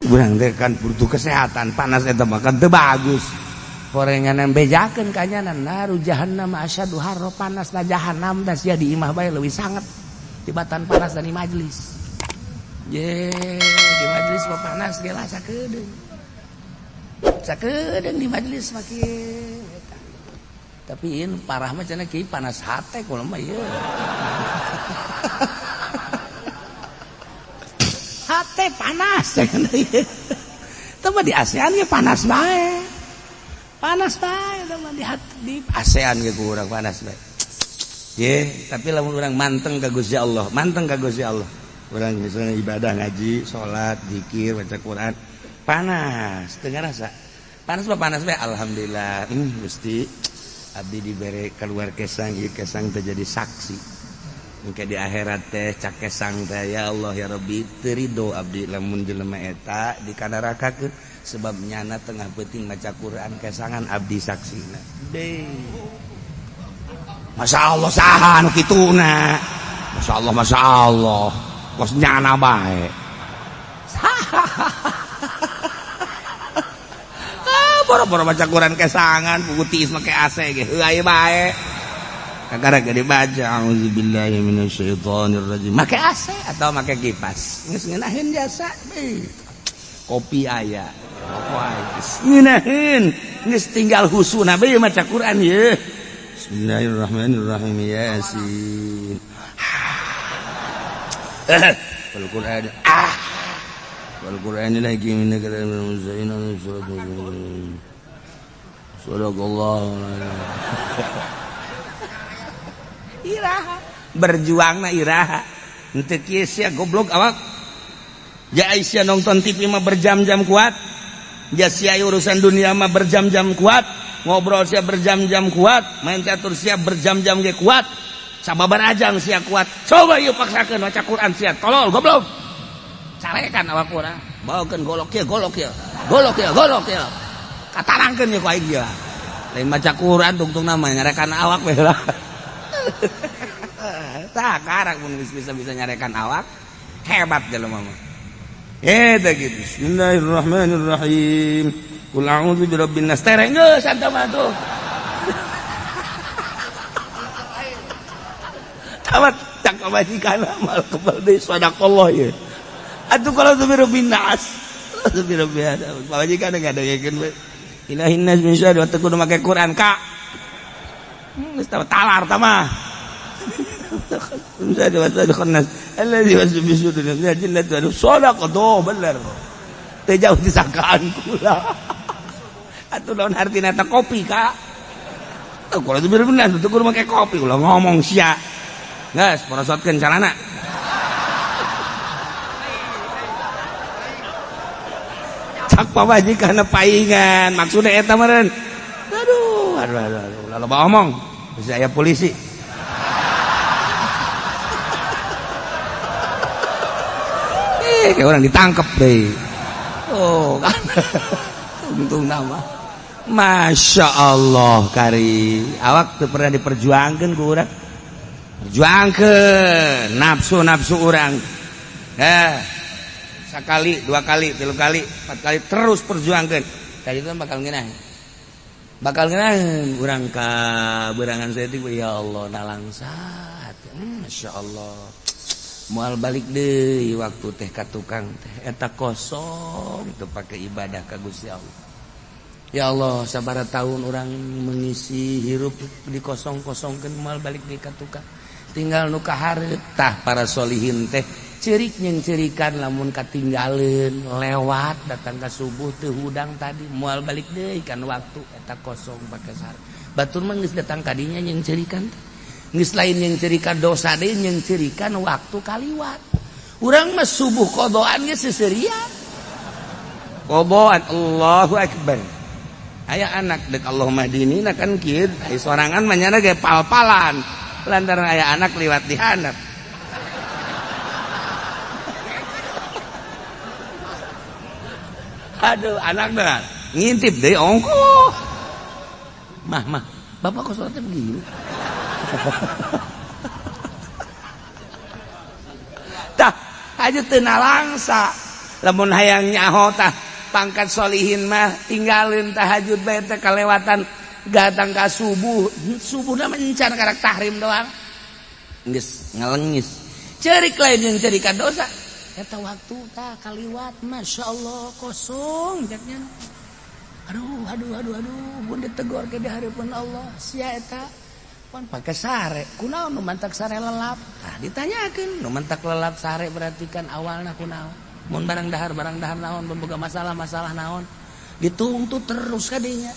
urang teh kan butuh kesehatan, panas eta mah kan teu bagus. Gorenganan bejakeun kanyanan naru jahannam asyadu harro, panas na jahannam da sia di imah bae leuwih sanget tibatan panas dan di majelis. Ye, di majelis mah panas ge lah sakedeung. Sakedeung di majelis mah kieu eta. Tapi ieu parah mah cenah kieu panas hate kula mah ieu. Hate panas cenah ieu. Teu mah di ASEAN ge panas bae. Panas bae teman di ASEAN ge ku urang panas bae. Ye, tapi lamun urang manteng ka Gusti Allah, manteng ka Gusti Allah. Urang misalnya ibadah ngaji, salat, zikir, baca Quran, panas, teu ngarasa. Panas mah panas bae alhamdulillah. Gusti abdi dibere keluar kesang, ieu kesang teh jadi saksi. Engke di akhirat teh cak kesang teh ya Allah ya Rabbi teu ridho abdi lamun jelema eta dikanarakakeun sebab nyana tengah peuting maca Quran kesangan abdi saksina. Masya Allah saha anu kituna. Masya Allah kos nyana bae. Boro-boro maca Quran kesangan putih make AC ge heuy bae. Kagara gede baca auzubillahi minasyaitonir rajim. Make AC atau make kipas. Geus ngeunaheun jasa. Kopi aya. Ngeunaheun. Geus tinggal husuna bae maca Quran ye. Bismillahirrahmanirrahim. Yasin. Wal Quran. Wal Quran lagi min kalam al-muzayyin surat. Sadaqallahu iraha berjuangna iraha henteu kieu sia goblok awak ja Aisyah nonton TV mah berjam-jam kuat ja sia urusan dunia mah berjam-jam kuat ngobrol sia berjam-jam kuat main catur sia berjam-jam ge kuat sababar ajang sia kuat coba ieu paksakeun maca Quran sia tolol goblok carekan awak urang bawakeun golok kieu katarangkeun ieu ku aing ieu lain maca Quran tungtungna mah nyarekan awak we lah. Tah karak pun bisa nyarekan awak hebat jelema mah. Eta gitu. Bismillahirrahmanirrahim. Qul a'udzu birabbin nas. Tereng geus anta mah tuh. Awat cak majikan amal kebal deui sadaqallah ye. Atuh kalau birabbin nas. Birabbin ada. Majikan ngadayekeun we. Ilahin nas min syarri wa taqulu make Quran ka. Geus talar tah mah. Misalnya wasal khannas alladzi wasbi suduril jinnati wa sadaqatu bener. Teu jauh disangkaan kula. Atuh naon artina eta kopi ka? Teu kula teu bener teu kudu make kopi kula ngomong sia. Geus porosotkeun calana. Cak pamajikanna paingan maksudna eta meureun. Aduh loba omong bisa aya polisi. Kayak orang ditangkap deh. Oh kan. Untung nama. Masya Allah kari. Awak tuh pernah diperjuangkan ku urang. Perjuangkan nafsu orang. Sekali, 2 kali, 3 kali, 4 kali terus perjuangkan. Tadi itu bakal ngeunah. Urang ka berangan saya tiba ya Allah nalangsat. Masya Allah. Moal balik deui waktu teh ka tukang teh eta kosong teu pake ibadah ka Gusti Allah. Ya Allah sabaraha tahun urang mengisi hirup dikosong-kosongkeun moal balik deui ka tukang. Tinggal nu kahareup tah para solihin teh ceurik jeung ceurikan lamun katinggaleun lewat datang ka subuh teu hudang tadi moal balik deui kan waktu eta kosong pake sare. Batur mah geus datang ka dinya jeung ceurikan teh. Geus lain yang cerikan dosa deui yang cerikan waktu kaliwat. Urang mah subuh qodoan ge seserian. Qodoan Allahu akbar. Aya anak dek Allahumma dinina kan kieu, ai sorangan mah nyana ge pal-palan. Lantaran aya anak liwat di handap. Aduh, anak dah ngintip deui ongkoh. Mah, bapak kok salatnya begini? Tah aja teu nalangsa lamun hayang nyaho tah pangkat solihin mah tinggalin tahajud bae teh kalewatan gatang ka subuh subuhna mencar karak tahrim doang geus ngalengis ceurik lain jeung ceurik ka dosa eta waktu tah kaliwat masyaallah kosong jaknya aduh mun ditegor ke di hareupeun Allah sia eta pan pake sare kunaon nu mantak sare lelap tah ditanyakeun nu mantak lelap sare berarti kan awalna kunaon mun barang dahar naon mun boga masalah naon dituntut terus ka dinya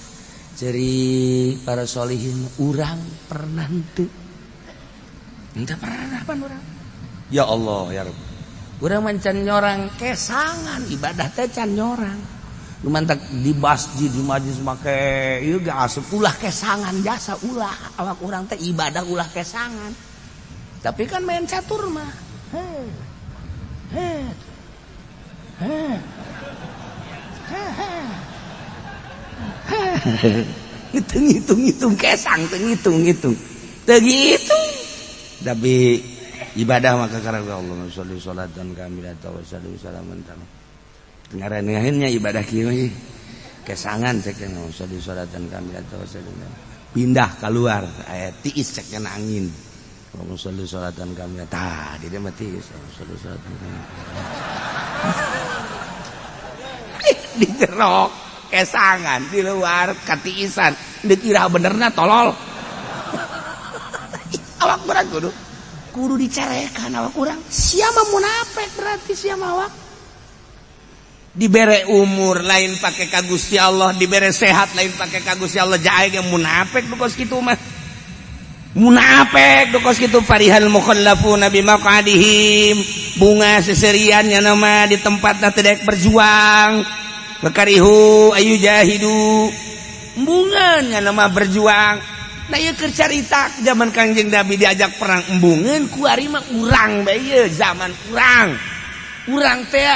ceri para solihin urang pernah henteu pernah pan urang ya Allah ya Rabb urang mancan nyorang kesangan ibadah teh can nyorang lumantak di masjid di majlis make ieu ge asup ulah kesangan jasa ulah awak urang teh ibadah ulah kesangan tapi kan main catur mah hitung kesang hitung teu gitu tapi ibadah maka karena Allah sholli sholatan kamilatan wa sallu salaman ngaraneuheunnya ibadah kieu kesangan cek na sholli sholatan kamilatan wa sallu pindah keluar aya tiis cek na angin wa sholli sholatan kamilatan tah di dieu mah tiis sholli sholatan di jero kesangan di luar katiisan dikira benerna tolol awak berat kudu dicarekan awak urang sia mah munafik berarti sia mah awak dibere umur lain pake ka Gusti Allah dibere sehat lain pake ka Gusti Allah jae ge munafik dukos kitu mah munafik dukos kitu farihal mukhallafuna bimaqadihim bunga seseriannya nama di tempatna teu daek berjuang bakarihu ayu jahidu embungeun nya nama berjuang nah ieu keur carita zaman Kangjeng Nabi diajak perang embungeun ku ari mah urang bae ieu zaman urang teh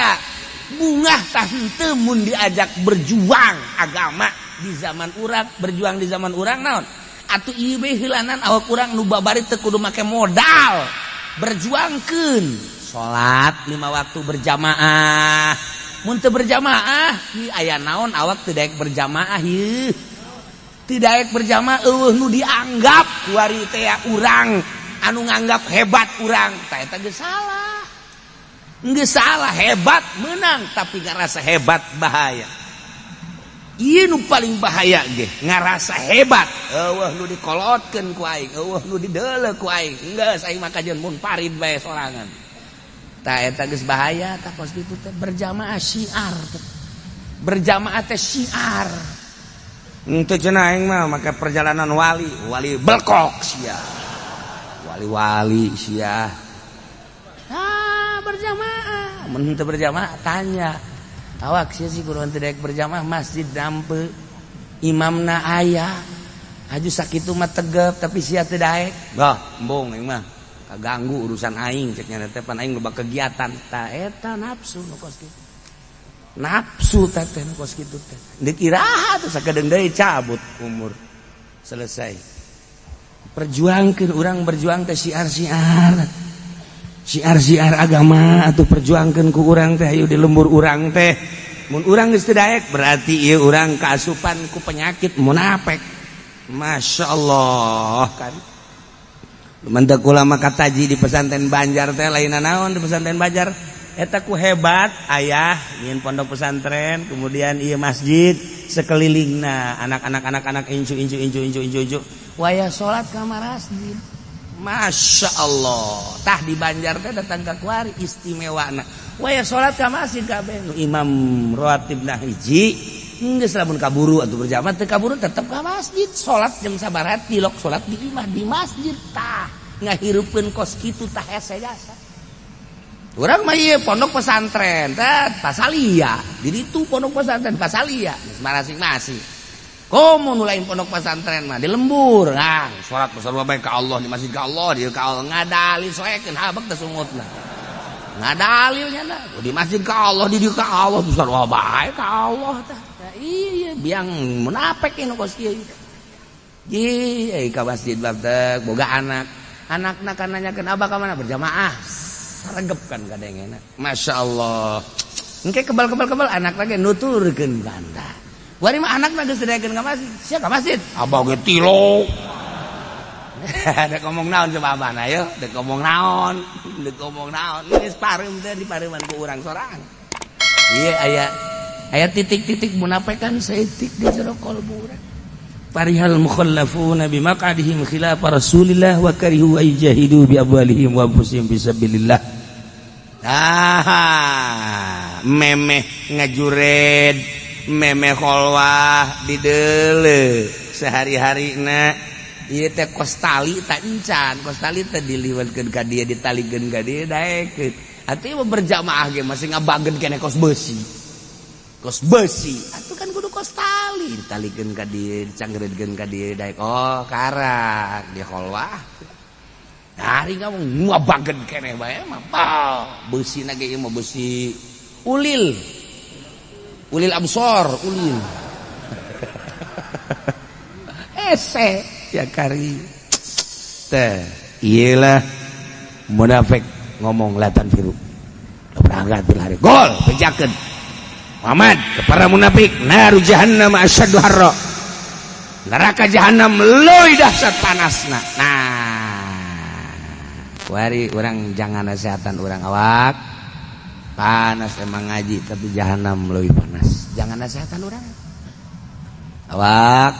bungah tah henteu mun diajak berjuang agama di zaman urang berjuang di zaman urang naon atuh ieu bae heulanan awak urang nu babari teu kudu make modal berjuangkeun salat 5 waktu berjamaah mun teu berjamaah ieu aya naon awak teu daek berjamaah ieu teu daek berjamaah eueuh nu dianggap ku ari teh urang anu nganggap hebat urang tah eta geus salah geus salah hebat menang tapi ngarasa hebat bahaya ieu nu paling bahaya ge ngarasa hebat eueuh nu dikolotkeun ku aing eueuh nu dideuleuh ku aing geus aing mah kajeun mun parid bae sorangan tah eta geus bahaya tah kos kitu teh berjamaah syiar berjamaah teh syiar henteu cenah aing mah make perjalanan wali belkok sia wali sia berjamaah mun teu berjamaah tanya awak sia sih kudu teu daek berjamaah masjid dampe imamna aya aju sakitu mah tegep tapi sia teu daek bah embung aing mah kaganggu urusan aing cek nya teh pan aing loba kegiatan tah eta nafsu nu kos kitu nafsu teh nu kos kitu teh deuk iraha teh sakedeung deui cabut umur selesai perjuangkeun urang berjuang teh syiar agama atuh perjuangkeun ku urang teh ayo di lembur urang teh mun urang geus teu daek berarti ieu urang kaasupan ku penyakit munafik masyaallah kan mantek ulama kataji di pesantren Banjar teh lainna naon di pesantren Banjar eta ku hebat ayah nyin pondok pesantren kemudian ieu masjid sekelilingna anak-anak incu waya salat ka masjid Masya Allah tah di Banjar teh datang ka kuari istimewana waya salat ka masjid kabeh nu imam rawatibna hiji geus lamun kaburu atuh berjamaah teu kaburu tetep ka masjid salat jeung sabaraha tilok salat di imah di masjid tah ngahirupkeun kos kitu tah hese jasa urang mah ieu pondok pesantren teh Pasalia di ditu pondok pesantren Pasalia geus masing-masing komo nu lain pondok pesantren mah di lembur nah salat bersama bae ka Allah di masjid ka Allah di ka Allah ngadali soekeun habek teh sungutna ngadalilnya na di masjid ka Allah di dieu ka Allah bersama bae ka Allah teh iya biang munafik nu kos kieu ye ka masjid badak boga anakna kan nanyakeun abah ka mana berjamaah saregep kan kadengena masyaallah engke kebal anak lagi nuturkeun banda. Wari mah anakna geus didaekeun ka masjid. Sia ka masjid. Abah ge tilo. Dek ngomong naon coba abana ayo, dek ngomong naon. Geus pareum teh dipareuman ku urang sorangan. Ieu aya titik-titik munafik kan saeutik di jero qalbu urang. Farihal mukhallafuna bimaqadihim khilaf Rasulillah wa karihu ayjahidu bi abwalihim wa anfusihim fisabilillah. Memeh ngajured, memeh kholwah dideuleu sehari-harina. Ieu teh kos tali tak encan, kos tali teh diliwatkeun ka dieu, ditalikeun ka dieu daekeun. Atuh berjamaah ge masih ngabageun keneh kos besi. Kos besi, atuh kan kudu kos tali, ditalikeun ka dieu, dicanggereudkeun ka dieu daek. Oh, karak di kholwah. Hari kamu ngabageun keneh bae mah. Besina ge ieu mah besi ulil. Ulil absor, ulil. Ese ya kari teh iyalah munafik ngomong latan firu berangkat hari gol pejakeun Muhammad kepada munafik naru jahannam asyaddu harra neraka jahannam leuwih dahsyat panasna. Nah wari urang jangan nasehatan urang awak panas emang ngaji tapi jahannam leuwih panas, jangan nasehatan urang awak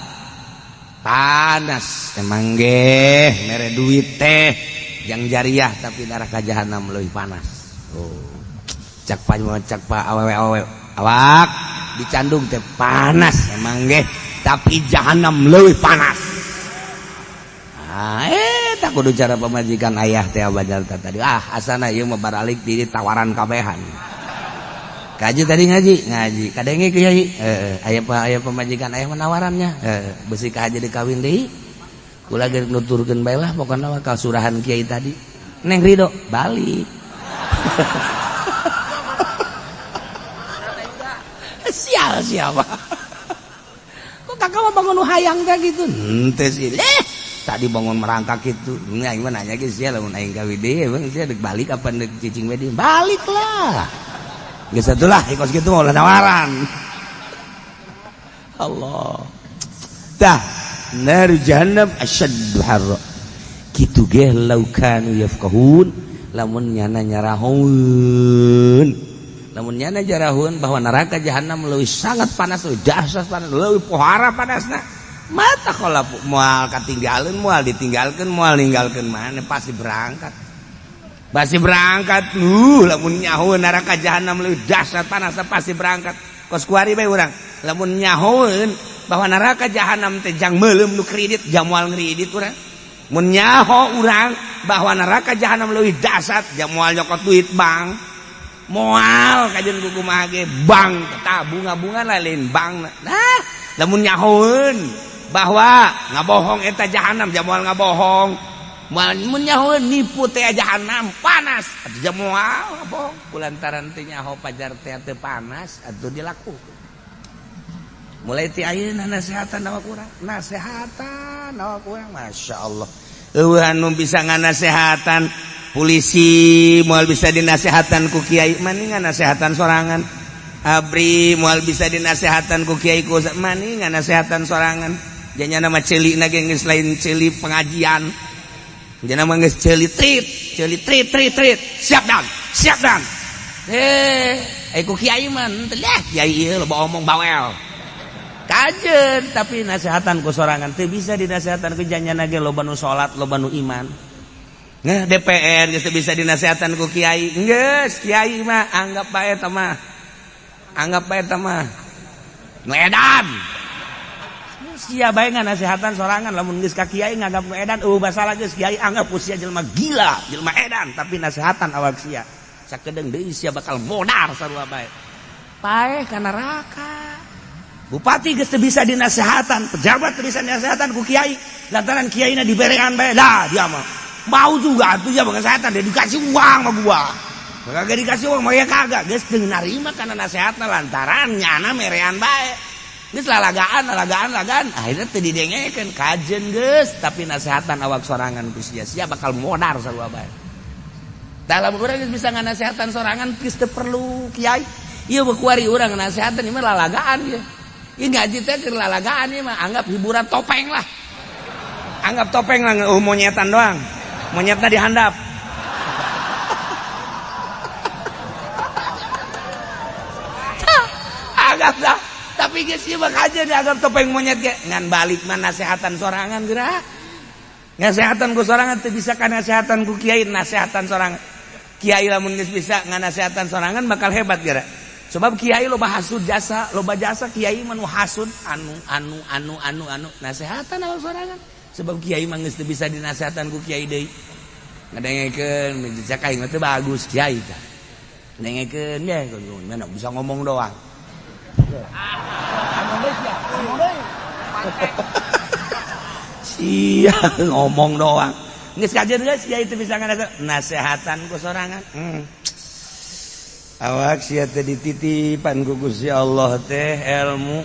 panas emang ge mere duit teh yang jariah tapi neraka jahanam leuwih panas. Oh cak pa awewe awak dicandung teh panas emang ge tapi jahanam leuwih panas. Tak kudu cara pemajikan ayah teh abajal tadi asana ieu mah baralik di tawaran kabehan. Kaji tadi ngaji kadenge kiai aya pemajikan aya menawarannya besi ka haji dikawin deui kula ge nuturkeun bae lah pokona ka surahan kiai tadi neng ridho balik. siapa kok kakak mah bangun hayang teh gitu henteu sih tadi bangun merangkak gitu aing mah nanya ge sia lamun aing kawin deui emang sia deuk balik apa deuk cicing we deui balik lah. Geus atulah ikos kitu mau tawaran. Allah. Tah nar jahannam asyaddu harra. Kitu ge law kanu yafqahun lamun nyana nyarahun. Lamun nyana jarahun bahwa neraka jahanam leuwih sangat panas, leuwih dahsyat panas, leuwih pohara panasna. Mata khalafu moal katinggaleun moal ditinggalkeun moal ninggalkeun mana pasti berangkat. Pasti berangkat lamun nyahoeun neraka jahanam leuwih dahsyat panas pasti berangkat. Kos kuari bae urang lamun nyahoeun bahwa neraka jahanam teh jang meuleum nu kredit jang moal ngredit urang. Mun nyaho urang bahwa neraka jahanam leuwih dahsyat jang moal nyokot duit bank. Moal kajeun kumaha ge bank tah bunga-bunga lain bank. Nah, lamun nyahoeun bahwa ngabohong eta jahanam jang moal ngabohong. Mun nyaho nipu teh jahanam panas atuh moal bohong kulantaran teh nyaho pajar teh teu panas atuh dilakukeun. Mulai ti ayeuna nasehatan awak urang, nasehatan awak urang masyaallah. Eueuh anu bisa nganasehatan polisi moal bisa dinasehatan ku kiai mani nganasehatan sorangan. Abri moal bisa dinasehatan ku kiai ku mani nganasehatan sorangan. Janya nama ceulina ge geus lain ceuli pengajian. Jangan mangges ceuli trit. Siap dan. Ku kiai mah teh kiai ieu loba omong bawel. Kajeun tapi nasehatan ku sorangan teu bisa dinasehatan ku janjana ge loba nu salat, loba nu iman. Nah, DPR geus teu bisa dinasehatan ku kiai. Geus kiai mah anggap bae eta mah. Nu edan. Sia bae nganasehatan sorangan lamun geus ka kiai nganggap nu edan basalah geus kiai anggap sia jelema gila, jelema edan tapi nasehatan awak sia. Sakedeung deui sia bakal modar sarua bae. Paeh ka neraka. Bupati geus teu bisa dinasehatan, pejabat teu bisa dinasehatan ku kiai, lantaran kiaina diberean bae. Dah dia mah mau juga atuh ya ngasehatan dia dikasih uang mah gua. Kagak dikasih uang mah ya kagak, geus teu narima kana nasehatna lantaran nyana merean bae. Geus lalagaan akhirnya teu didengekeun kajeun geus tapi nasehatan awak sorangan ku sia-sia bakal modar sarua bae. Dalam urang geus bisa nganasehatan sorangan geus teu perlu kiai. Ieu kuari urang nasehatan ieu mah lalagaan ieu. Ieu ngaji teh keur lalagaan ieu mah anggap hiburan topeng lah. Anggap topeng lah monyetan doang. Monyetna dihandap. Anggap dah. Tapi geus ieu mah kajen dianggap topeng monyet ge. Ngan balik mah nasehatan sorangan geura. Nasehatan ku sorangan teu bisa ka nasehatan ku kiai, nasehatan sorangan. Kiai lamun geus bisa nganasehatan sorangan bakal hebat geura. Sebab kiai loba hasud jasa, loba jasa kiai mah nu hasud anu nasehatan awal sorangan. Sebab kiai mah geus teu bisa dinasehatan ku kiai deui. Ngadengekeun cak aing mah teu bagus kiai tah. Dengekeun ge mana bisa ngomong doang. Ngomong deui sia, ngomong deui. Sia ngomong doang. Geus kajen geus kiai teu bisa ngasehatan ku sorangan. Awak sia teh dititipan ku Gusti Allah teh ilmu.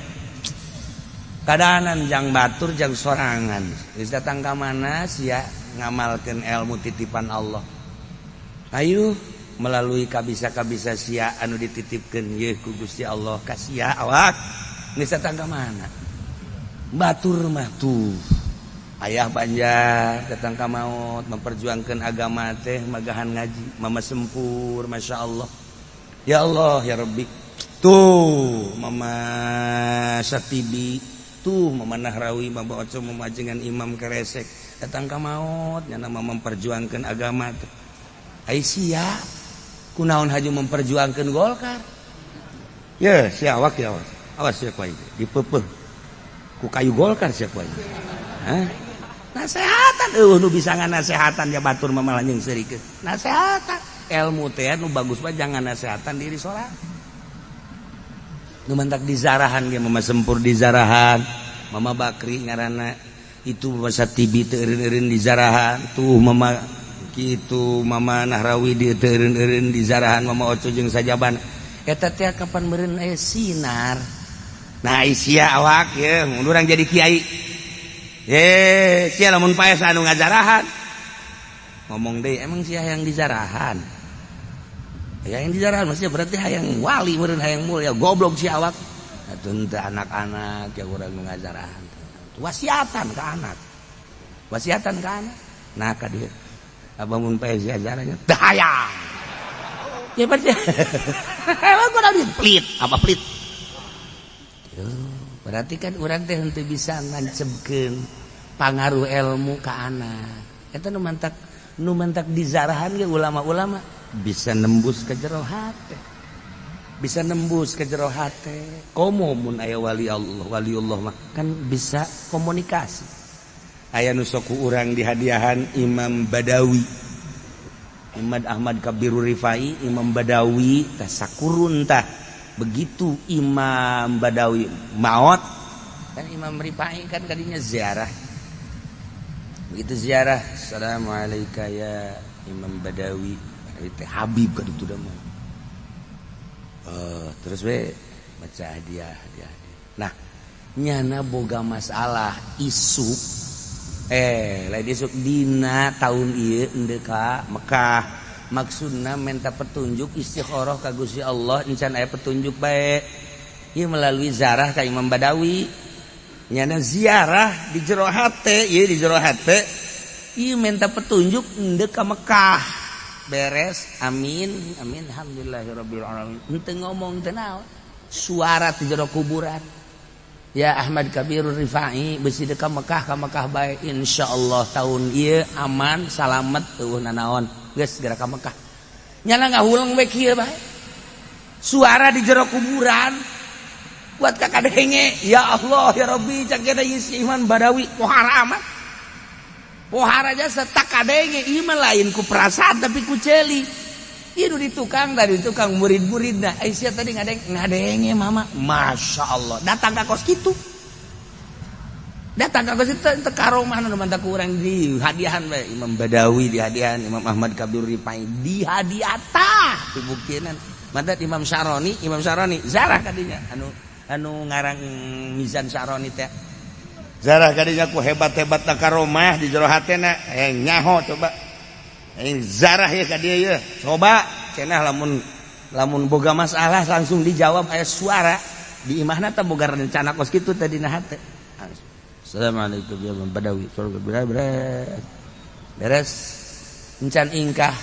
Kadahanan jang batur jang sorangan. Geus datang ka mana sia ngamalkeun ilmu titipan Allah. Ayo melalui kabisa-kabisa sia anu dititipkeun ye ku Gusti Allah ka sia awak. Geus datang ka mana? Batur mah tuh ayah Banjar datang ka maot memperjuangkan agama teh magahan ngaji mama sempur Masya Allah ya Allah ya Rabbi tuh mama Satibi tuh mama Nahrawi mama Oco mama jengan Imam Keresek datang ka maot nya nama memperjuangkan agama teh Aisyah kunaon haju memperjuangkan Golkar ya si awak ya awas ya kuai dipeupeung ku kayu Golkar sia kuai hah nasehatan nu bisa nganasehatan ya batur mah malah jeung seurikeun nasehatan ilmu teh nu bagus mah jangan nasehatan diri sorang nu mantak dizarahan ge mama sempur dizarahan mama Bakri ngaranna itu mama Satibi teu eureun-eureun dizarahan tuh mama kitu mama Nahrawi di teu eureun-eureun dizarahan mama Oco jeung sajaban eta teh kapan meureun aya sinar nah sia awak ye mun urang jadi kiai sia lamun paes anu ngajarahan ngomong deui emang sia hayang dizarahan hayang dizarahan maksudnya berarti hayang wali meureun hayang mulia goblok si awak atuh teu anak-anak ya urang nu ngajarahan wasiatan ka anak nah ka dieu abang mun paes diajarannya teu hayang ya berarti emang kudu pelit apa pelit berarti kan urang teh henteu bisa ngancebkeun pangaruh ilmu ka anak eta nu mantak dizarahan ge ulama-ulama bisa nembus ka jero hate komo mun aya waliullah mah kan bisa komunikasi aya nu sok ku urang dihadiahan Imam Badawi Imam Ahmad Kabirur Rifai Imam Badawi tah sakurun tah begitu Imam Badawi maot kan Imam Rifai kan kadinya ziarah begitu ziarah assalamualaikum ya Imam Badawi itu Habib kan itu dah terus we baca hadiah nah nyana boga masalah isuk lain isuk dina tahun ieu endeu ka Mekah maksudna minta petunjuk istikharah ka Gusti Allah encan aya petunjuk bae ieu melalui ziarah ka Imam Badawi nyana ziarah di jero hate ieu di jero hate ieu minta petunjuk endeu ka Mekah beres amin alhamdulillahirabbil alamin henteu ngomong teu naon suara di jero kuburan ya Ahmad Kabirur Rifai besi ka Mekah bae insyaallah tahun ieu aman salamet eueuh nanaon geus geura ka Mekah nyana ngahulang we kieu bae suara di jero kuburan buat kakadenge ya Allah ya Rabbi cak kita isi iman Badawi pohara amat pohara aja setak kadenge ieu mah lain ku perasaan tapi ku ceuli ieu di tukang murid-muridna Aisyah tadi ngadenge mama Masya Allah datang ka kos kitu teu karomah nu mantak urang di hadiahan bae Imam Badawi di hadiahan Imam Ahmad Kabir Rifai di hadiatah dibuktinan mantap Imam Syaroni zarah kadinya anu ngarang Mizan Syaroni teh zarah kadinya ku hebat-hebatna karomah di jero hatena nyaho coba zarah ya ka dieu ye coba cenah lamun lamun boga masalah langsung dijawab aya suara di imahna teh boga rencana kos kitu teh dina hate. Assalamualaikum ya Badawi surga beres encan ingkah.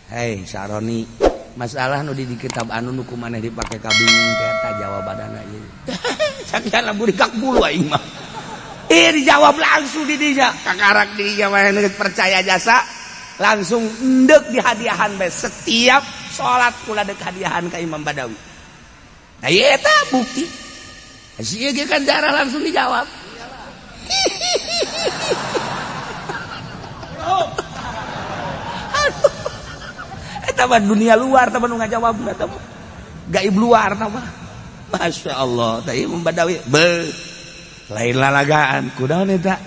Hei Saroni, masalah nu di kitab anu nu kumaneh dipake kabingung teh eta jawabanana ieu. Sakian lamun dikak bulu aing mah. Dijawab langsung di dinya. Kakarak di dinya mah percaya jasa langsung endek di hadiahan bae setiap salat kula dek hadiahan ka Imam Badawi. Nah ieu eta bukti. Sia ge kan cara langsung dijawab. Eta mah dunia luar tah nu ngajawab eta mah. Gaib luar tah mah. Masya Allah, tah Imam Badawi lain lalagaan kunaon eta?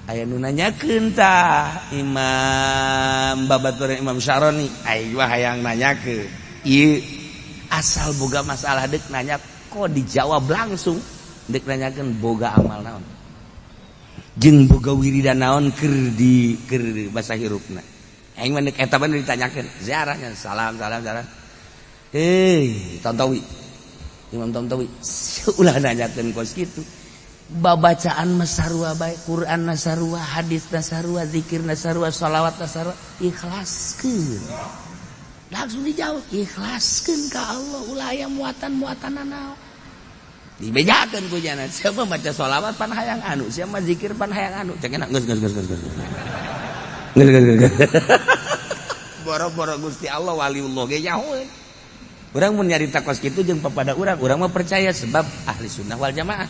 Aya nu nanyakeun tah Imam babaturan Imam Syaroni, aya mah hayang nanyakeun. Ieu asal boga masalah deuk nanya kok dijawab langsung. Deuk nanyakeun boga amal naon? Jeung boga wiridan naon keur basa hirupna. Aing mah deuk eta mah ditanyakeun, ziarahnya salam. Tontowi. Imam Tontowi ulah nanyakeun kos kitu. Babacaan masarua bae, Quran nasarua, hadis nasarua, zikir nasarua, shalawat nasarua, ikhlaskeun. Langsung dijawab, ikhlaskeun ka Allah, ulah aya muatan-muatan naon. Dibejakeun ku jana, siapa baca shalawat pan hayang anu, siapa zikir pan hayang anu. Cek enak geus. Boro-boro Gusti Allah waliullah ge nyahoeun. Urang mun nyarita kos kitu jeung papada urang mah percaya sebab ahli sunnah wal jamaah.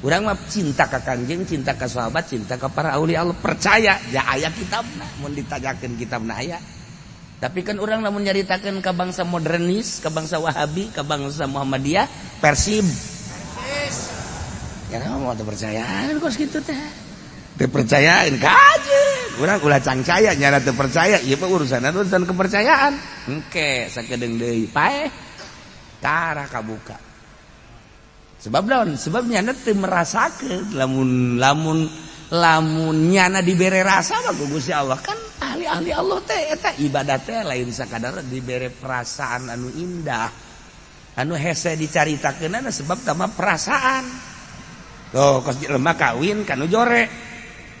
Urang mah cinta ka Kangjeng, cinta ka sahabat, cinta ka para aulia Allah, percaya ja aya kitabna, mun ditajakeun kitabna aya. Tapi kan urang lamun nyaritakeun ka bangsa modernis, ka bangsa Wahabi, ka bangsa Muhammadiyah, Persib. Ya mau percayaan kos kitu teh. Teu percayaan kajeun. Urang ulah cangcaya nyana teu percaya, ieu mah urusan kepercayaan. Engke sakedeung deui paeh. Tara kabuka. Sebab naon? Sebab nyana teu merasakeun lamun nyana dibere rasa mah ku Gusti Allah kan ahli-ahli Allah teh eta ibadah teh lain sakadar dibere perasaan anu indah. Anu hese dicaritakeunana sebab tama perasaan. Tuh kos jelema kawin kanu jore.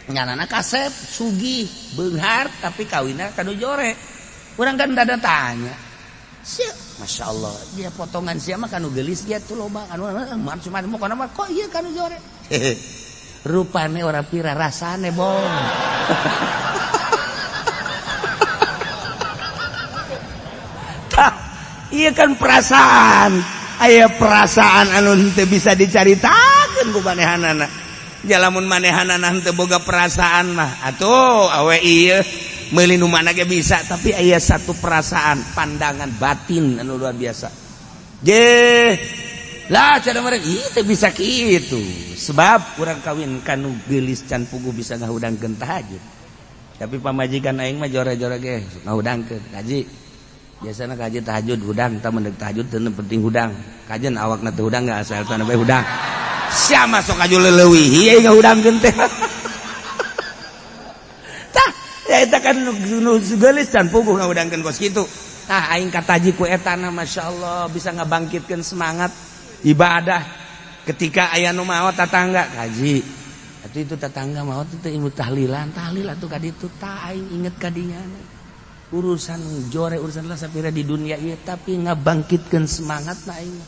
Nyanana kasep, sugih, beunghar tapi kawinna kanu jore. Urang kan dada tanya. Masya Allah, dia potongan siapa kanu gelis dia tuh loba anu cuma mau kana mah kok ieu kanu jore. Rupane ora pira rasane bong. Tah, ieu kan perasaan. Aya perasaan anu teu bisa dicaritakeun ku manehanana. Jalamun manehanana teu boga perasaan mah atuh awe ieu meuli nu mana ge bisa, tapi aya satu perasaan, pandangan batin anu luar biasa. Lah cara mereka ieu teh bisa kitu. Sebab urang kawin kanu geulis can puguh bisa ngahudangkeun tahajud. Tapi pamajikan aing mah jore-jore ge ngahudangkeun. Kaji biasana kaji tahajud hudang, tah mendek tahajud teu penting hudang. Kajen awakna teu hudang enggak asal teh bae hudang. Sia masuk aju leuwih ieu ngahudangkeun teh. Ya eta kan nu geulis can puguh ngahudangkeun kos kitu. Nah aing kataji ku etana masyaallah bisa ngabangkitkeun semangat ibadah ketika aya nu maot tatangga kaji. Atuh itu tatangga maot teh ilmu tahlilan atuh ka ditu tah aing inget ka dinya. Urusan jore urusan lah sapira di dunia ieu tapi ngabangkitkeun semangatna aing.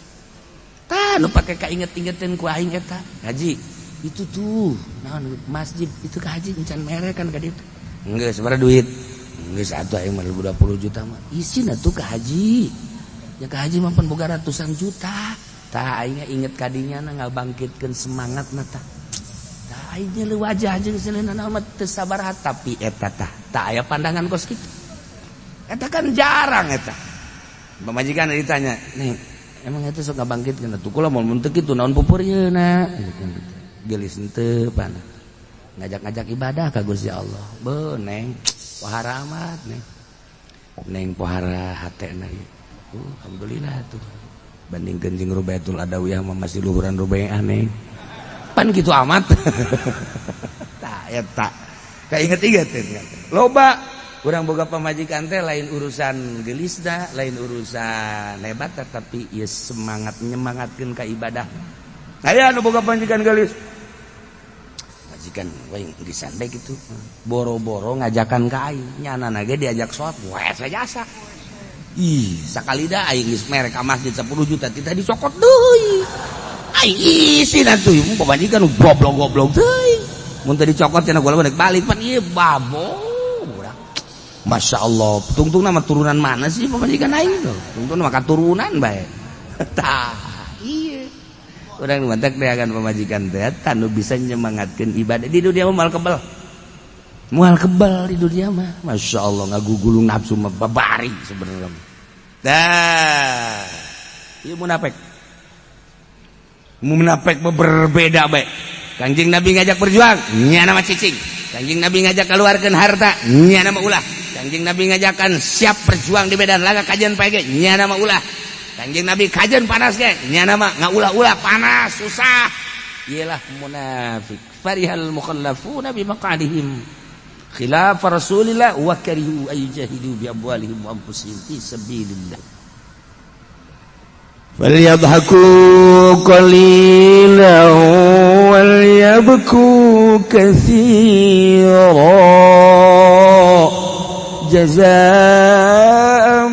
Tah nu pake kainget-ingeteun ku aing eta. Kaji itu tuh naon masjid itu ka haji encan mere kan ka ditu. Enggak seberapa duit enggak satu aing mah 20 juta mah isin atuh ka haji ya ka haji mah pun boga ratusan juta tah aing inget kadinya ngabangkitkeun semangatna tah aing leuwih wajah jeung seleunana mah teu sabar tapi eta tah aya pandangan kos kitu eta kan jarang eta pamajikan ditanya nih emang eta sok ngabangkitkeun atuh kula mun teu kitu naon pupur yeuna geulis henteu panah ngajak-ngajak ibadah ka Gusti Allah. Beuh neng pohara amat neng. Neng pohara hatena ieu. Alhamdulillah tuh. Bandingkeun jeung Rubaiatul Adawiyah mah masih luhuran Rubaiah neng. Pan kitu amat. Tah eta. Kainget-ingeteun. Loba Urang boga pamajikan teh lain urusan gelisna, lain urusan hebat, tapi ya semangat nyemangatkeun ka ibadah. Aya anu boga pamajikan gelis. Majikan we geus bae kitu. Boro-boro ngajakan ka aing, nyanana ge diajak salat, wae jasa. Ih, sakali da aing geus mere ka masjid 10 juta tita dicokot deui. Aing isi atuh pamajikan goblok-goblok teuing. Mun teu dicokot cenah gua balik pan ieu babo. Masya Allah, tungtung nama turunan mana sih pemajikan aing tuh? Tungtung nama keturunan bae. Tah, iya. Orang mantak deagan pemajikan teh tanu bisa nyemangatkeun ibadah di dunia mah moal kebal. Moal kebal di dunia mah. Masya Allah ngagugulung nafsu mah babari sebenarnya. Dah. Ieu munafik. Munafik berbeda bae. Kanjeng Nabi ngajak berjuang, nya nama cicing. Kanjeng Nabi ngajak keluarkan harta, nya nama ulah. Kanjeng Nabi ngajakan siap berjuang di medan laga kajian pagi, nya nama ulah. Kanjeng Nabi kajian panas ge, nya nama ngaulah-ulah panas susah. Ialah munafik. Farihal mukhallafuna bi maq'adihim khilaf Rasulillah wa karihu ayjahidu bi amwalihim wa anfusihim fi sabilillah. Falyadhaku qalilan wal yabku katsiran jazaa'an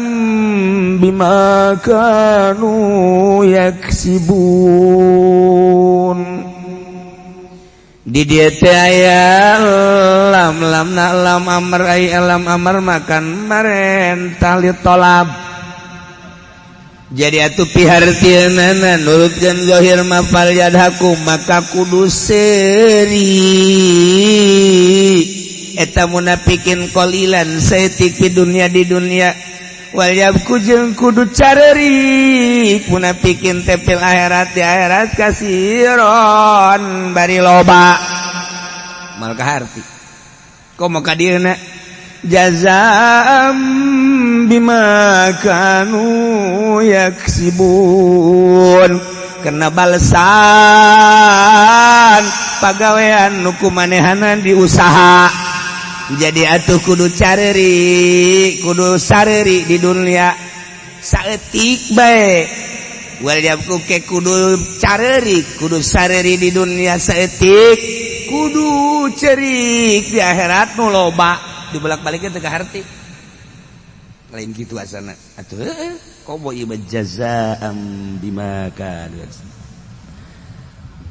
bima kanu yaksibun. Di dieu teh aya lam amr ay lam amr makan marentah li tolab. Jadi atuh pihartieunana nurutkeun zahir mafal yadhaku maka kudu seuri eta munafikin qalilan saeutik di dunia wal yabku jeung kudu carerik munafikin teh fil akhirat di akhirat kasiron bari loba mal kaharti komo ka dieuna jazaa'am bima kanu yaksibun karena balesan pagawean nu kumanehana di usaha. Jadi atuh kudu careri kudu sareri di dunia saeutik bae wal yabku ke kudu careri kudu sareri di dunia saeutik kudu cerik di akhirat nu loba dibolak-balik teh ka harti lain gitu asana atuh komo ieu jazaa'an bima kanu.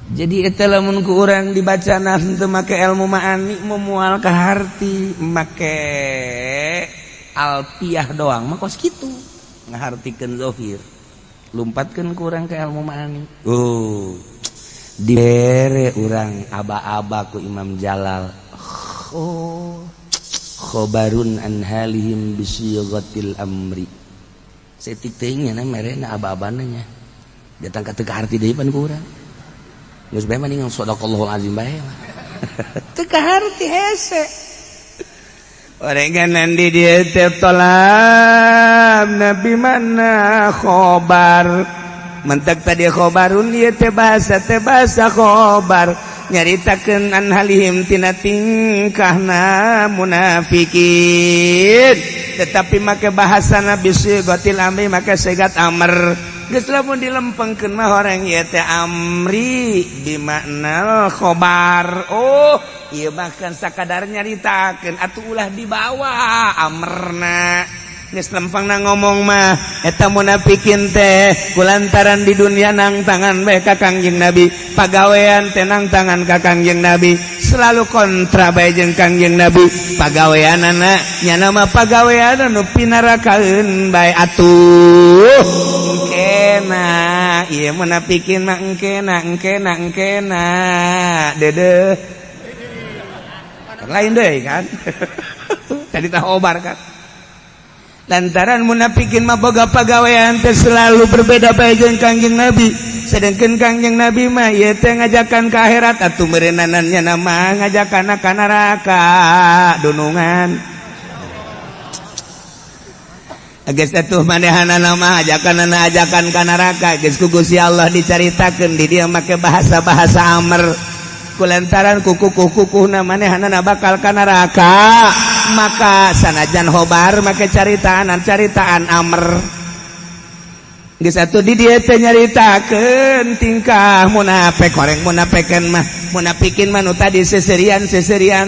Jadi eta lamun ku urang dibacana teu make ilmu ma'ani moal ka harti make alfiah doang mah kos kitu ngahartikeun zahir lumpatkeun ku urang ka ilmu ma'ani. Dibere urang aba-aba ku Imam Jalal. Khobarun an halihim bisyighatil amri. Setik teuing nya merena aba-abana nya. Datang ka teu ka harti deui pan ku urang. Geus bae mending sadaqallahul azim bae. Teu ka harti hese. Orenganan di dieu teh tolab nabi mana khobar. Mentek tadi khobarun ieu teh bahasa khobar. Nyaritakeun an halihim tina tingkahna munafikin tetapi make bahasana bisyighatil amri make segat amr geus lamun dilempengkeun mah horeng ieu teh amri bimakna khobar. Ieu bahkan sakadar nyaritakeun atuh ulah dibawa amrna geus lempengna ngomong mah eta munafikin teh kulantaran di dunia nang tangan bae ka Kangjeng Nabi pagawean teh nang tangan ka Kangjeng Nabi selalu kontra bae jeung Kangjeng Nabi pagaweanana nya nama pagawean anu pinarakaeun bae atuh engkena ieu munafikin mah engkena deudeuh lain deui kan tadi tah obar kan. Lantaran munafikin mah boga pagawean teh selalu berbeda bae jeung Kangjeng Nabi. Sedengkeun Kangjeng Nabi mah ieu teh ngajakan ka akhirat atuh meureunana nya nama ngajakan ka neraka dunungan. Geus atuh manehanana mah ajakan ka neraka geus ku Gusti Allah dicaritakeun di dieu make bahasa-bahasa amr. Kulantaran kukuh-kukuhna manehanana bakal ka neraka. maka sanajan hobar make caritaan Amr geus atuh di dieu teh nyaritakeun tingkah munafik horeng munafikin mah nu tadi seserian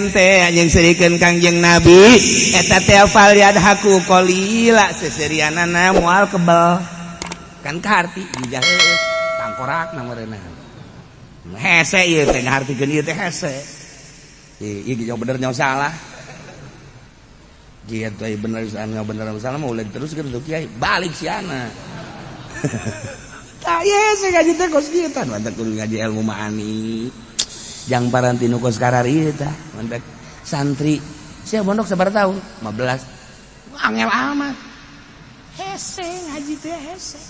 teh anjeun serikeun Kangjeng Nabi eta teh fal yadhaku qalila seserianana moal kebal kan kaharti dijaheuh tangkorakna meureunna hese ieu teh ngahartikeun ieu teh hese ieu jauh bener nyaho salah jieu teh bener bener salah mah ulah teruskeun tuh kiai balik siana saya ngaji teh kos kieu tah mantep kudu ngaji ilmu ma'ani jang paranti nu kos karar ieu tah mantep santri sia mondok sabar tahun 15 angel amat hese ngaji teh hese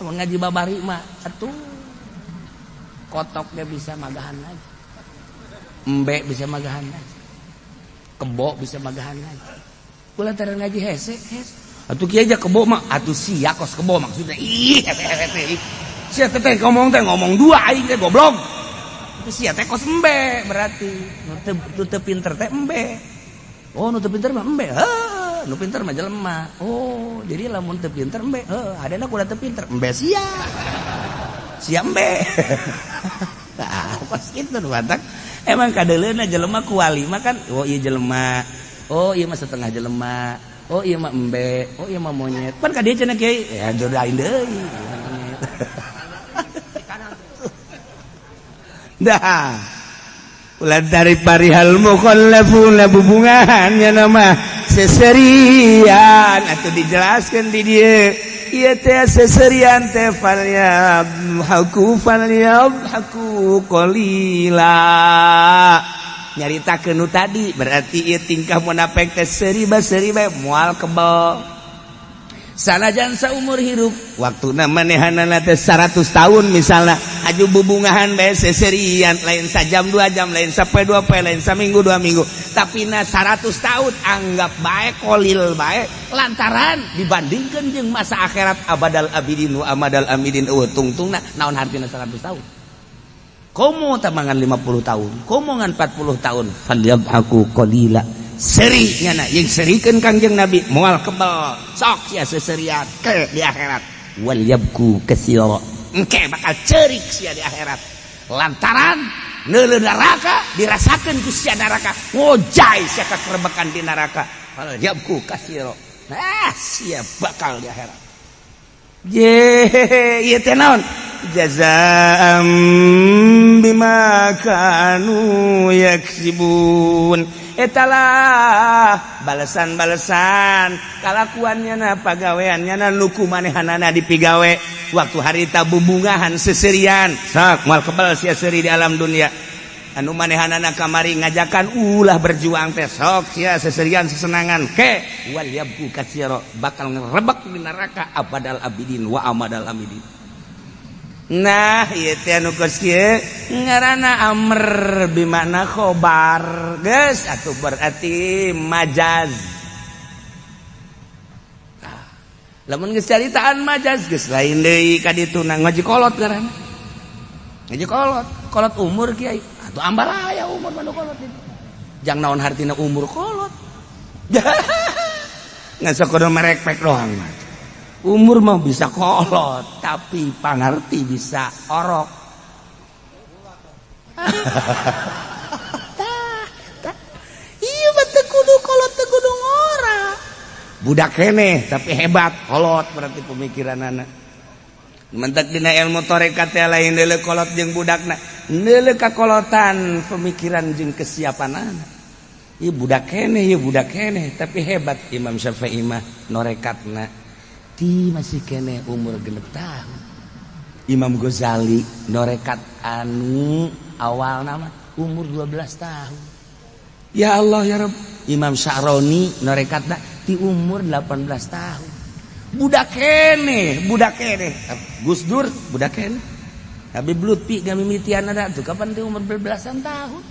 mun ngaji babari mah atuh kotoknya bisa magahan lagi embe bisa magahan lagi kebo bisa magahan lagi kula tara ngaji hese atuh kieu aja kebo mah atuh sia kos kebo maksudnya ih sia teh ngomong dua aing teh goblok itu sia teh kos embe berarti nu teu pinter teh embe oh nu teu pinter mah embe nu pinter mah jelema oh jadi lamun teu pinter embe hadena kudu teu pinter embe sia embe nah pas kitu nu batak emang kadeleuna jelema ku wali mah kan oh ieu jelema oh ieu mah setengah jelema oh iya mah embe, oh iya mah monyet. Pan ka dieu cenah kiai, ya jodohin deui. Dah. Ulah dari parihal mukhallafun bubungannya nama seserian atuh dijelaskeun di dieu. Ieu teh seserian teh falyabhaku qalila. Nyaritakeun nu tadi berarti ieu tingkah munafik teh seriba moal kebal sanajan saumur hirup waktuna manehanana teh 100 tahun misalna aju bubungahan bae seserian lain sajam 2 jam lain sapoe 2 poe lain saminggu 2 minggu tapi na 100 tahun anggap bae kolil bae lantaran dibandingkeun jeung masa akhirat abadal abidin wa amadal amidin tungtungna naon hartina 100 tahun komo tamangan 50 tahun komo ngan 40 tahun falyabhaku qalila seri nyana yang serikeun Kangjeng Nabi moal kebal sok sia seserian ke di akhirat wal yabku katsira engke bakal ceurik sia di akhirat lantaran neuleuh neraka dirasakeun ku sia neraka ngojay sia kakerebekan di neraka wal yabku katsira sia bakal di akhirat ieu teh naon jazaa'an bima kanu yaksibun etalah balasan-balasan kalakuannya na pagaweannya na nuku manehanana dipigawe waktu harita bubungahan seserian sak moal kebal sia seuri di alam dunia anu manehanana kamari ngajakan ulah berjuang teh sok sia seserian sesenangan ke wal yabku katsira bakal ngerebek di neraka abadal abidin wa amadal amidin. Nah ieu teh anu geus kieu ngaranna amr bimakna khobar geus atuh berarti majaz. Lamun geus caritaan majaz geus lain deui ka ditu ngaji kolot ngaranna. Ngaji kolot umur kiai atuh ambalaya umur manu kolot itu. Jang naon hartina umur kolot. Ngasa kudu merek-pek doang. Umur mah bisa kolot, tapi pangarti bisa orok. Iya betul kudu kolot teu kudu ngora. Budak keneh tapi hebat kolot berarti pemikiran anak. Mentek dina ilmu tarekat teh lain deuleu kolot jeung budakna. Deuleu kakolotan pemikiran jeung kesiapan anak. Ieu budak keneh tapi hebat Imam Syafi'i mah norekatna. Masih kene umur 6 tahun. Imam Ghazali norekat anu awal nama umur 12 tahun. Ya Allah ya Rabb. Imam Sya'roni norekatna di umur 18 tahun. Budak kene. Gus Dur budak kene. Habib Lutfi gamimitian ada tuh kapan di umur 12 tahun.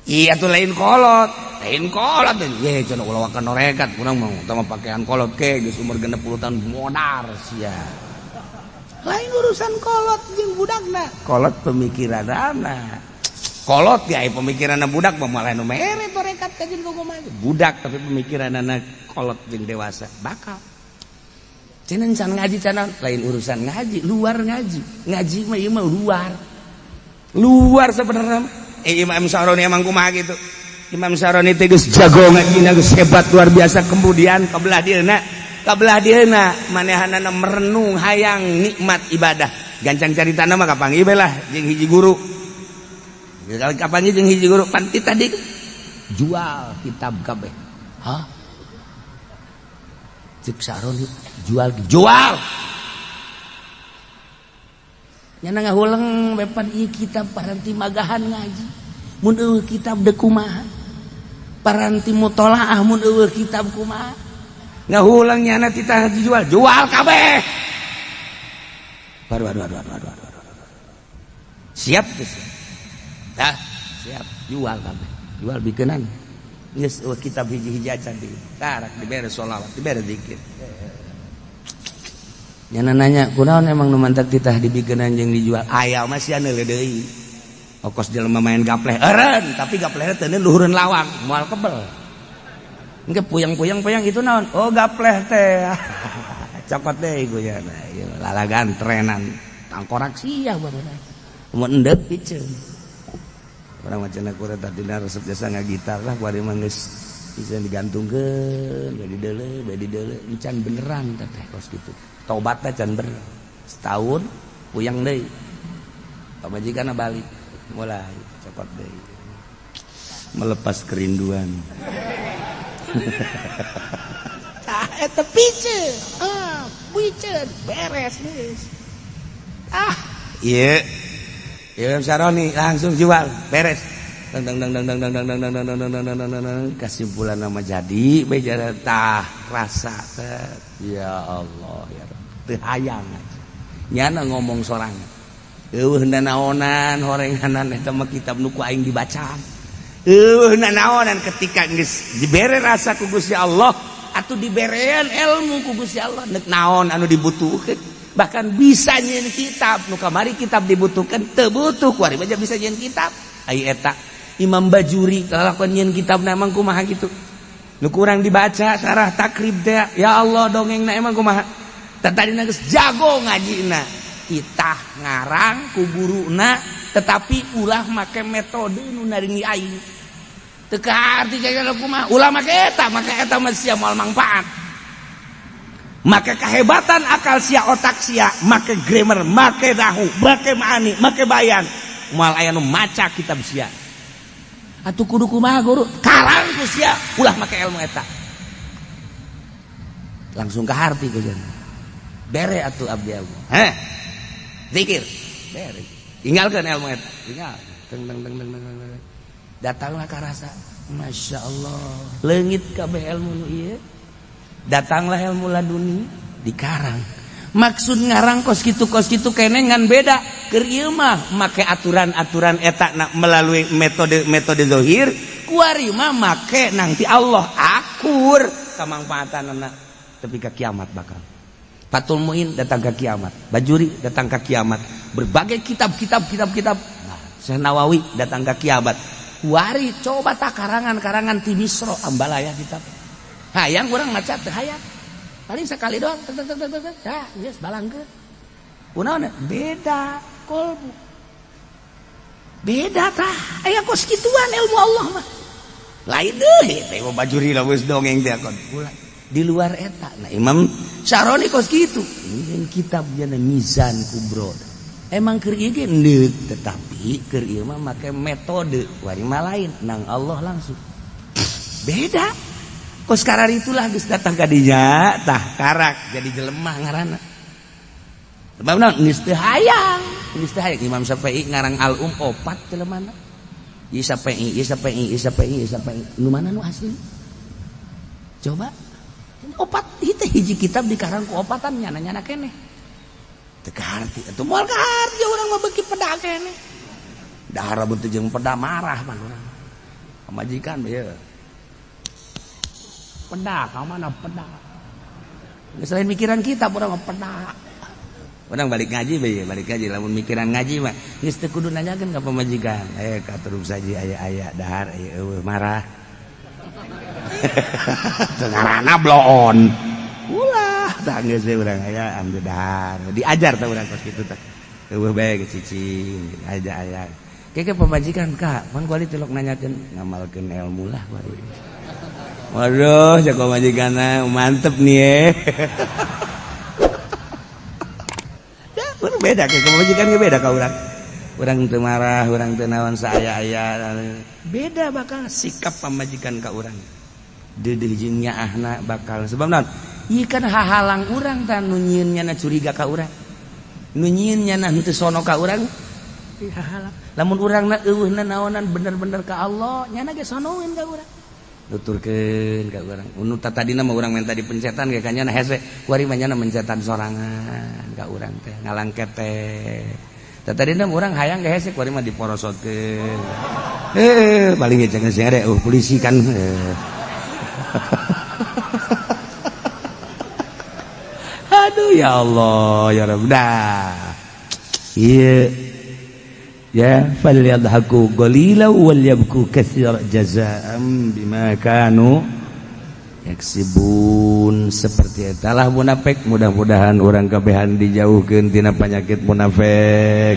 Iya tuh lain kolot ya cenah ulah wakan norekat kurang mau utama pakaian kolot ke geus umur 60 tahun modar sia lain urusan kolot jeung budakna kolot pemikiran anak kolot ya pemikiran budak malah nu mere torekat kajian kumaha budak tapi pemikiran anak kolot jeung dewasa bakal cenah can ngaji cenah lain urusan ngaji luar ngaji mah ieu mah luar sebenarnya Imam Syaroni emang kumaha gitu Imam Syaroni teh geus jago ngajina geus hebat luar biasa kemudian kabelah dieuna manehanana merenung hayang nikmat ibadah gancang caritana mah kapanggih bae lah jeung hiji guru kapanggih jeung hiji guru panti tadi jual kitab kabeh hah cek Syaroni jual nyana ngahuleng bepan ieu kitab paranti magahan ngaji mun eueuh kitab deuk kumaha paranti mutolaah mun eueuh kitab kumaha ngahulang nyana titah dijual kabeh baru siap siap jual kabeh jual bikeunana geus kitab hiji-hiji acan di karak dibere sholawat dibere zikir nyana nanya kunaon emang nu mantap titah dibikeunana jeung dijual aya mah sia neuleuh deui ongkos jelema main gapleh eureun tapi gaplehna teu luhureun lawang moal kebel engke puyang itu naon oh gapleh teh cokot deui guyana ieu lalagan trenan tangkorak sia baruna mun endeup piceun urang macana kuret tadina resep jasa ngagitar lah kuari mah geus bisa digantungkeun bae dideuleu encan beneran teh kos kitu tobat teh can bener setahun puyang deui pamajikanna balik mulai cokot deui melepas kerinduan eta piceun piceun beres geus ieu Imam Syaroni langsung jual beres kesimpulan nama jadi bejara tah rasa ya Allah ya teu hayang nyana ngomong sorangan eueuh nanaonan horenganan eta mah kitab nu ku aing dibaca eueuh nanaonan ketika geus dibere rasa ku Gusti Allah atuh diberean ilmu ku Gusti Allah neuk naon anu dibutuhkeun bahkan bisa nyeun kitab nu kamari kitab dibutuhkan teu butuh kuari baca bisa nyeun kitab ai eta Imam Bajuri kalakuan nyeun kitabna emang kumaha gitu nu kurang dibaca sarah takrib teh ya Allah dongengna emang kumaha tadina geus jago ngajina itah ngarang ku guruna tetapi ulah make metode nu naringi aing teu kaarti kaya kumaha ulah make eta mah sia moal manfaat make kehebatan akal sia otak sia make grammar make dahu make maani make bayan moal aya nu maca kitab sia atuh kudu kumaha guru karang ku sia ulah make ilmu eta langsung ka harti ku cenah bere atuh abdi ilmu zikir bere tinggalkeun ilmu eta tinggal teng datanglah ka rasa Masya Allah leungit kabeh ilmu nu ieu datanglah ilmu laduni dikarang maksud ngarang kos kitu kene ngan beda keur ieu mah make aturan-aturan eta melalui metode zahir kuari mah make nanti Allah akur kamangfaatan tepi ka kiamat bakal Fathul Muin datang ke kiamat Bajuri datang ke kiamat berbagai kitab nah, Syekh Nawawi datang ke kiamat kuari coba tak karangan ti Misro ambalaya kitab hayang urang maca teh hayang paling sekali doang dah geus balangkeun kunaon beda kolbu beda tah aya kos kituan ilmu Allah mah lain deui teh Bajuri geus dongeng teh kon di luar eta nah Imam Syaroni kos kitu ini kitab jana Mizan Kubro emang keur ieu ge neut tetapi keur ieu mah make metode wari mah lain nang Allah langsung beda kos karar itulah geus datang ka dinya tah karak jadi jelema ngaranna. Sebabna geus teu hayang Imam Syafi'i ngarang Al-Um 4 jelemana. Ieu Syafi'i nu mana nu asli? Coba 4 itu hiji kitab dikarang ku opatan nyana keneh. Teu kaharti atuh moal kaharti urang mah beuki peda keneh. Dahar beuteu jeung peda marah mah urang. Pamajikan ieu peda, kau mana peda? Selain mikiran kita, orang peda. orang balik ngaji balik ngaji lamun mikiran ngaji mah geus teu kudu nanyakeun ka pamajikan katurug saji aya dahar aya eueuh marah ngaranna bloon ulah tah geus we urang aya ambil dahar diajar tah urang kos kitu tah eueuh bae geus cicing aya keke pamajikan Kak mun kuali tilok nanyakeun ngamalkeun ilmu lah kuali waduh jago majikanna mantep nih beda ke pemajikan ge beda ka urang teu marah urang teu naon saaya-aya beda bakal sikap pamajikan ka urang deudeuh jeung nyaahna bakal sebab naon ieu kan hahalang urang tah nu nyieun nyana curiga ka urang nu nyieun nyana henteu sono ka urang hahalang lamun urangna eueuhna naonan bener-bener ka Allah nyana ge sonoeun ka urang nuturkeun ka urang nu tadina mah urang minta dipencetan ge kanyana hese kuari mah nyana mencetan sorangan ka urang teh ngalangket teh tadina urang hayang ge hese kuari mah diporosotkeun paling ge cenah sing ada polisi kan aduh ya Allah ya Rabb iya ya falyadhaku qalila wal yabku katsira jazaa'an bima kanu yaksibun seperti etalah munafik mudah-mudahan urang kabehan dijauhkeun tina penyakit munafik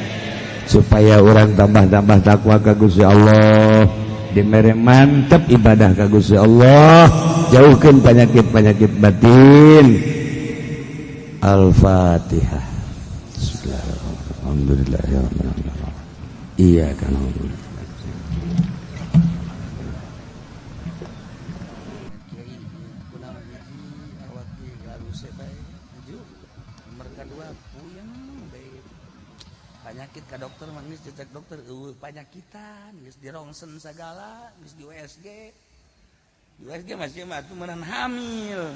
supaya urang tambah-tambah takwa ka Gusti Allah dimere mantep ibadah ka Gusti Allah jauhkeun penyakit-penyakit batin Al-Fatihah Bismillahirrahmanirrahim iya kan penyakit ka dokter mah geus dicek dokter eueuh panyakitan geus dirongsen sagala geus di USG masih mah atuh meureun hamil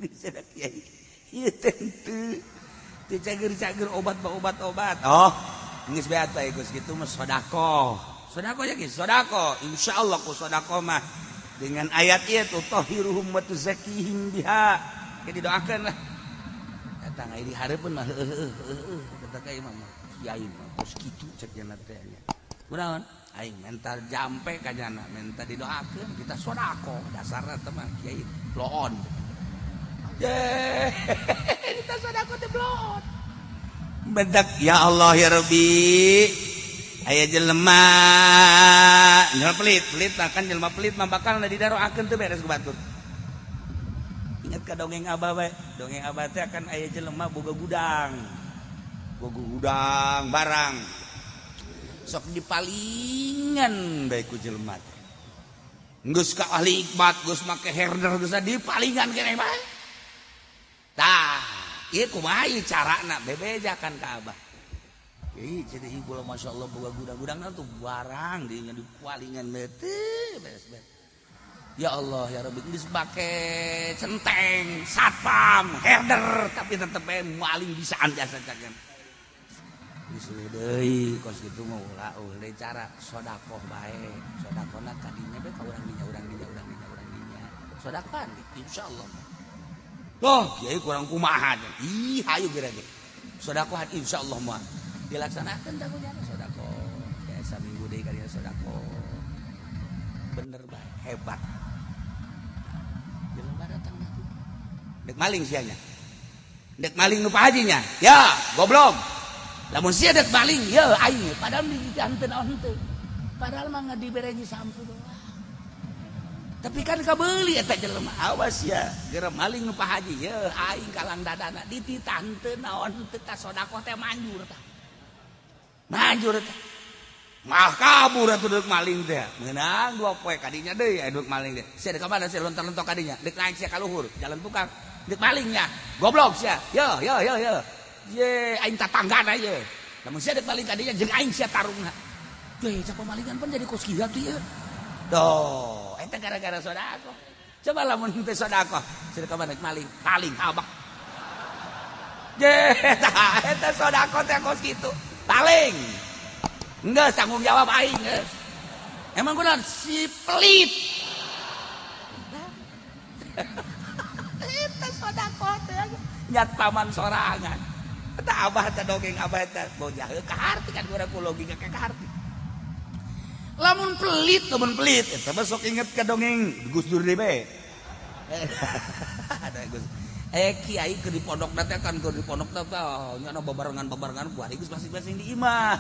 dicedak kiai ieu tentu dicager-cager obat oh geus beat bae geus kitu mah sedekah ya geus sedekah insyaallah ku sedekah mah dengan ayat ieu tutahhiruhum wa tuzakkihim biha ke didoakeun lah eta ngai dihareupeun mah kata ka imam kiai mah geus kitu cek cenah teh kunaon aing mental jampe ka nyana minta didoakeun kita sedekah dasarna teh mah kiai loon kita sedekah teh bloon bedak ya Allah ya Rabbi aya jelema pelit kan jelema pelit mah bakal didaroakeun teu beres ku batur ingat ka dongeng abah bae dongeng abah teh akan aya jelema boga gudang barang sok dipalingan bae ku jelema teh geus ka ahli hikmat geus make herder geus dipalingan keneh bae tah ieu kumaha ieu carana bebejakan ka abah ieu jadi ibu masyaallah boga gudang-gudangna tuh barang dinya dipalingan teh beres-beres ya Allah ya Rabbi geus make centeng satpam herder tapi tetep bae maling bisaan jasa cakeun geus deui kos kitu mah ulah deui cara sedekah bae sedekahna ka dinya bae ka urang dinya sedekah insyaallah oh kiai kurang kumaha ih hayu kira ge sedekah insyaallah mah dilaksanakeun tah kunyana sedekah biasa minggu deui kali sedekah bener bae hebat jelema datang dek maling sianya dek maling nu pahajinya ya goblok lamun sia dek maling ya aing padahal dijanten henteu padahal mah ngadibereji sampu doang tapi kan kabeuli eta jelema awas ya geura maling nu pahaji ye aing kalang dadana dititan teu naon teu ka sedekah teh manjur tah mah kabur atuh deuk maling teh meunang 2 poe ka dinya deui aya deuk maling teh sia ka mana sia lontar-lontar ka dinya deuk naik sia ka luhur jalan tukang deuk malingnya goblok sia ye aing tatanggana ye lamun sia deuk maling ka dinya jeung aing sia tarungna teh cak pamalingan pun jadi kos kieu teh doh eta gara-gara sedekah coba lamun teu sedekah sedekah mana maling habak eta sedekah teh kos kitu paling enggak tanggung jawab aing geus emang kunaon si pelit nyat paman sorangan. Eta abah teh dongeng abah teh bocah kaharti kan urang ku logika kaharti. Lamun pelit eta besok inget ka dongeng Gus Dur deui bae. Ada Gus. Kiai ke di pondok teh kan ke di pondok teh nya babarengan kuari geus masing-masing di imah.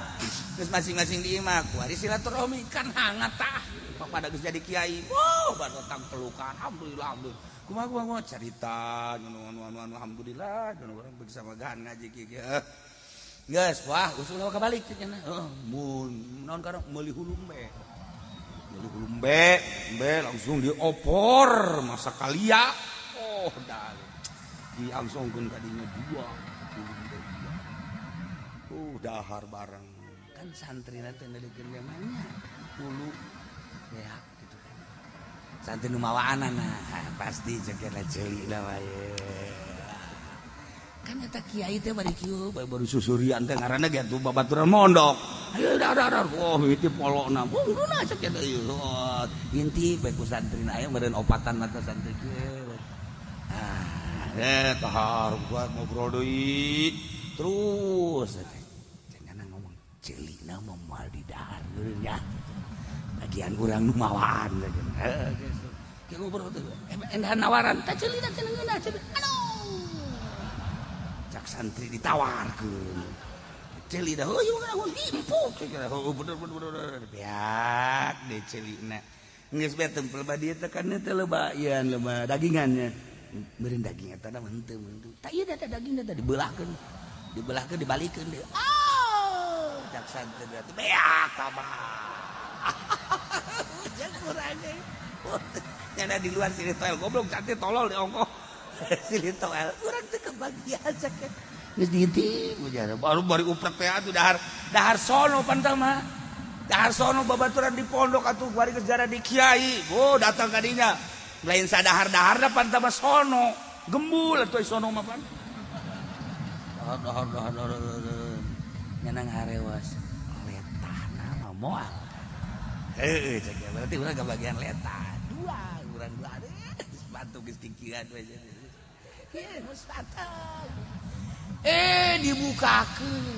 Geus masing-masing di imah kuari silaturahmi kan hangat tah. Pada geus jadi kiai. Wow, datang pelukan alhamdulillah. Kumaha cerita anu alhamdulillah urang bisa magahan ngaji kieu. Geus wah usul ka balik cenah. Mun naon karang meuli hulung be. Meuli hulung be langsung diopor masa kalia. Oh dah. Diangsongkeun ka dinya 2. Dahar bareng. Kan santrina teh neudekeun lemanya. Hulu ya gitu kan. Santri nu mawaanana pasti ceukna ceuli lah wae. Kan eta kiai teh bari kieu baru susurian teh ngaranna ge atuh babaturan mondok. Ayo dar oh itu polona. Unguna cek eta ieu. Inti bae ku santrina aya meureun opatan mata santri kieu. Tahar buat ngobrol deui terus jangan ngomong celina momal di dahar nya bagian urang nu mawaan kieu ngobrol teh endah nawaran teh celina cenah ngeunah aduh cak santri ditawarkeun celina heuh urang impuk heuh bener beak de celina geus bae tempel badieu teh kan teh loba dagingannya meureun daging eta mah henteu tah ieu da daging da dibelahkeun dibalikeun deui cak santri teh beak mah jeung urang ge nya di luar sini toel goblok cantik tolol di ongkoh sini toel urang teh kebagian cak geus diintip ujara baru bari uprek teh atuh dahar sono pantang mah dahar sono babaturan di pondok atuh bari geus jara di kiai datang ka dinya lain sadahar-dahar da pan tama sono gembul atuh sono mah pan dahar nyanang harewas letahna mah moal cek berarti urang kebagian letah 2 urang 2 sepatu geus kikiran we ieu mustatang dibukakeun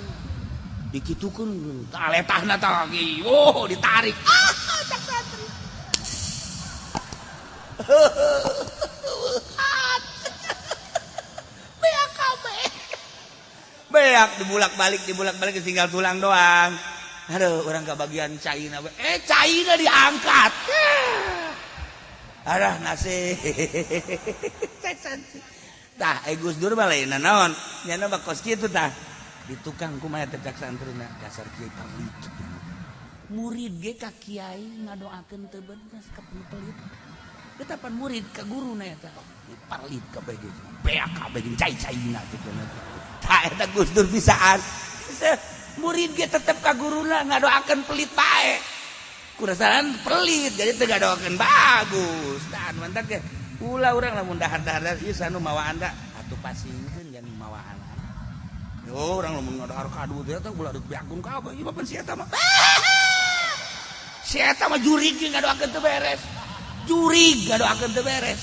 dikitukeun tah letahna tah lagi ditarik cak santri beak kabeh beak dibulak-balik tinggal tulang doang. Aduh orang kebagian caina caina diangkat arah nasi tah Gus Dur mah lain naon nyana mah kos kitu tah di tukang kumaha teh cak santrina dasar kiai parlit murid ge ka kiai ngadoakeun teu bener ka pelit ketapan murid ke guru na eta parlit kabeh ge beak kabeh jeung cai-caina cenah tah eta Gus Dur bisaan murid ge tetep ka guruna ngadoakeun pelit bae kurasaan pelit jadi teu ngadoakeun bagus tah mantap ge ulah urang lamun dahar-dahar ieu sanu mawaan da atuh pasingkeun yang mawaan yo urang lamun ngadahar kadu teh eta ulah deuk beakun kabeh ieu mah pan si eta mah si eta mah jurig ge ngadoakeun teu beres jurig ngadoakeun teu beres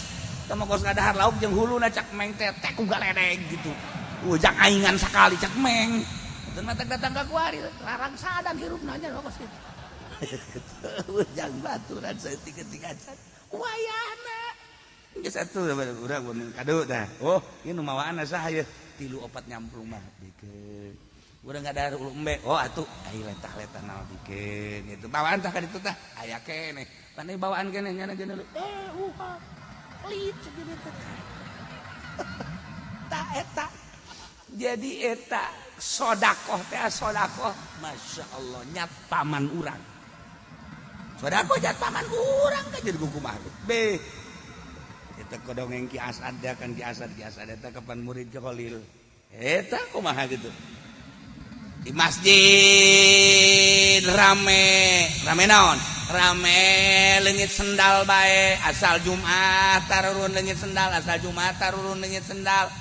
tama kos ngadahar lauk jeung huluna cak meng teh ku galedeg gitu ujang aingan sakali cak meng teu mah datang ka kuari larang sadan hirupna nya kos kitu ujang baturan saeutik-eutik acan wayahna geus atuh urang mun kado tah ieu nu mawaanna saha ieu 3-4 nyamplung mah dikeun urang ngadahar ulu embe atuh ai letah-letah naon dikeun gitu bawaan tah ka ditu tah aya keneh panai bawaan keneh nyana geuna pelit jadi tah eta jadi eta sodakoh teh sodakoh masya Allah nyat paman urang sodakoh nyat paman urang kan jadi kumaha be eta kodongeng Ki Asad da kan Ki Asad eta kapan murid Khalil eta kumaha gitu di masjid rame naon rame leungit sendal bae asal Jumat tarurun leungit sendal asal Jumat tarurun leungit sendal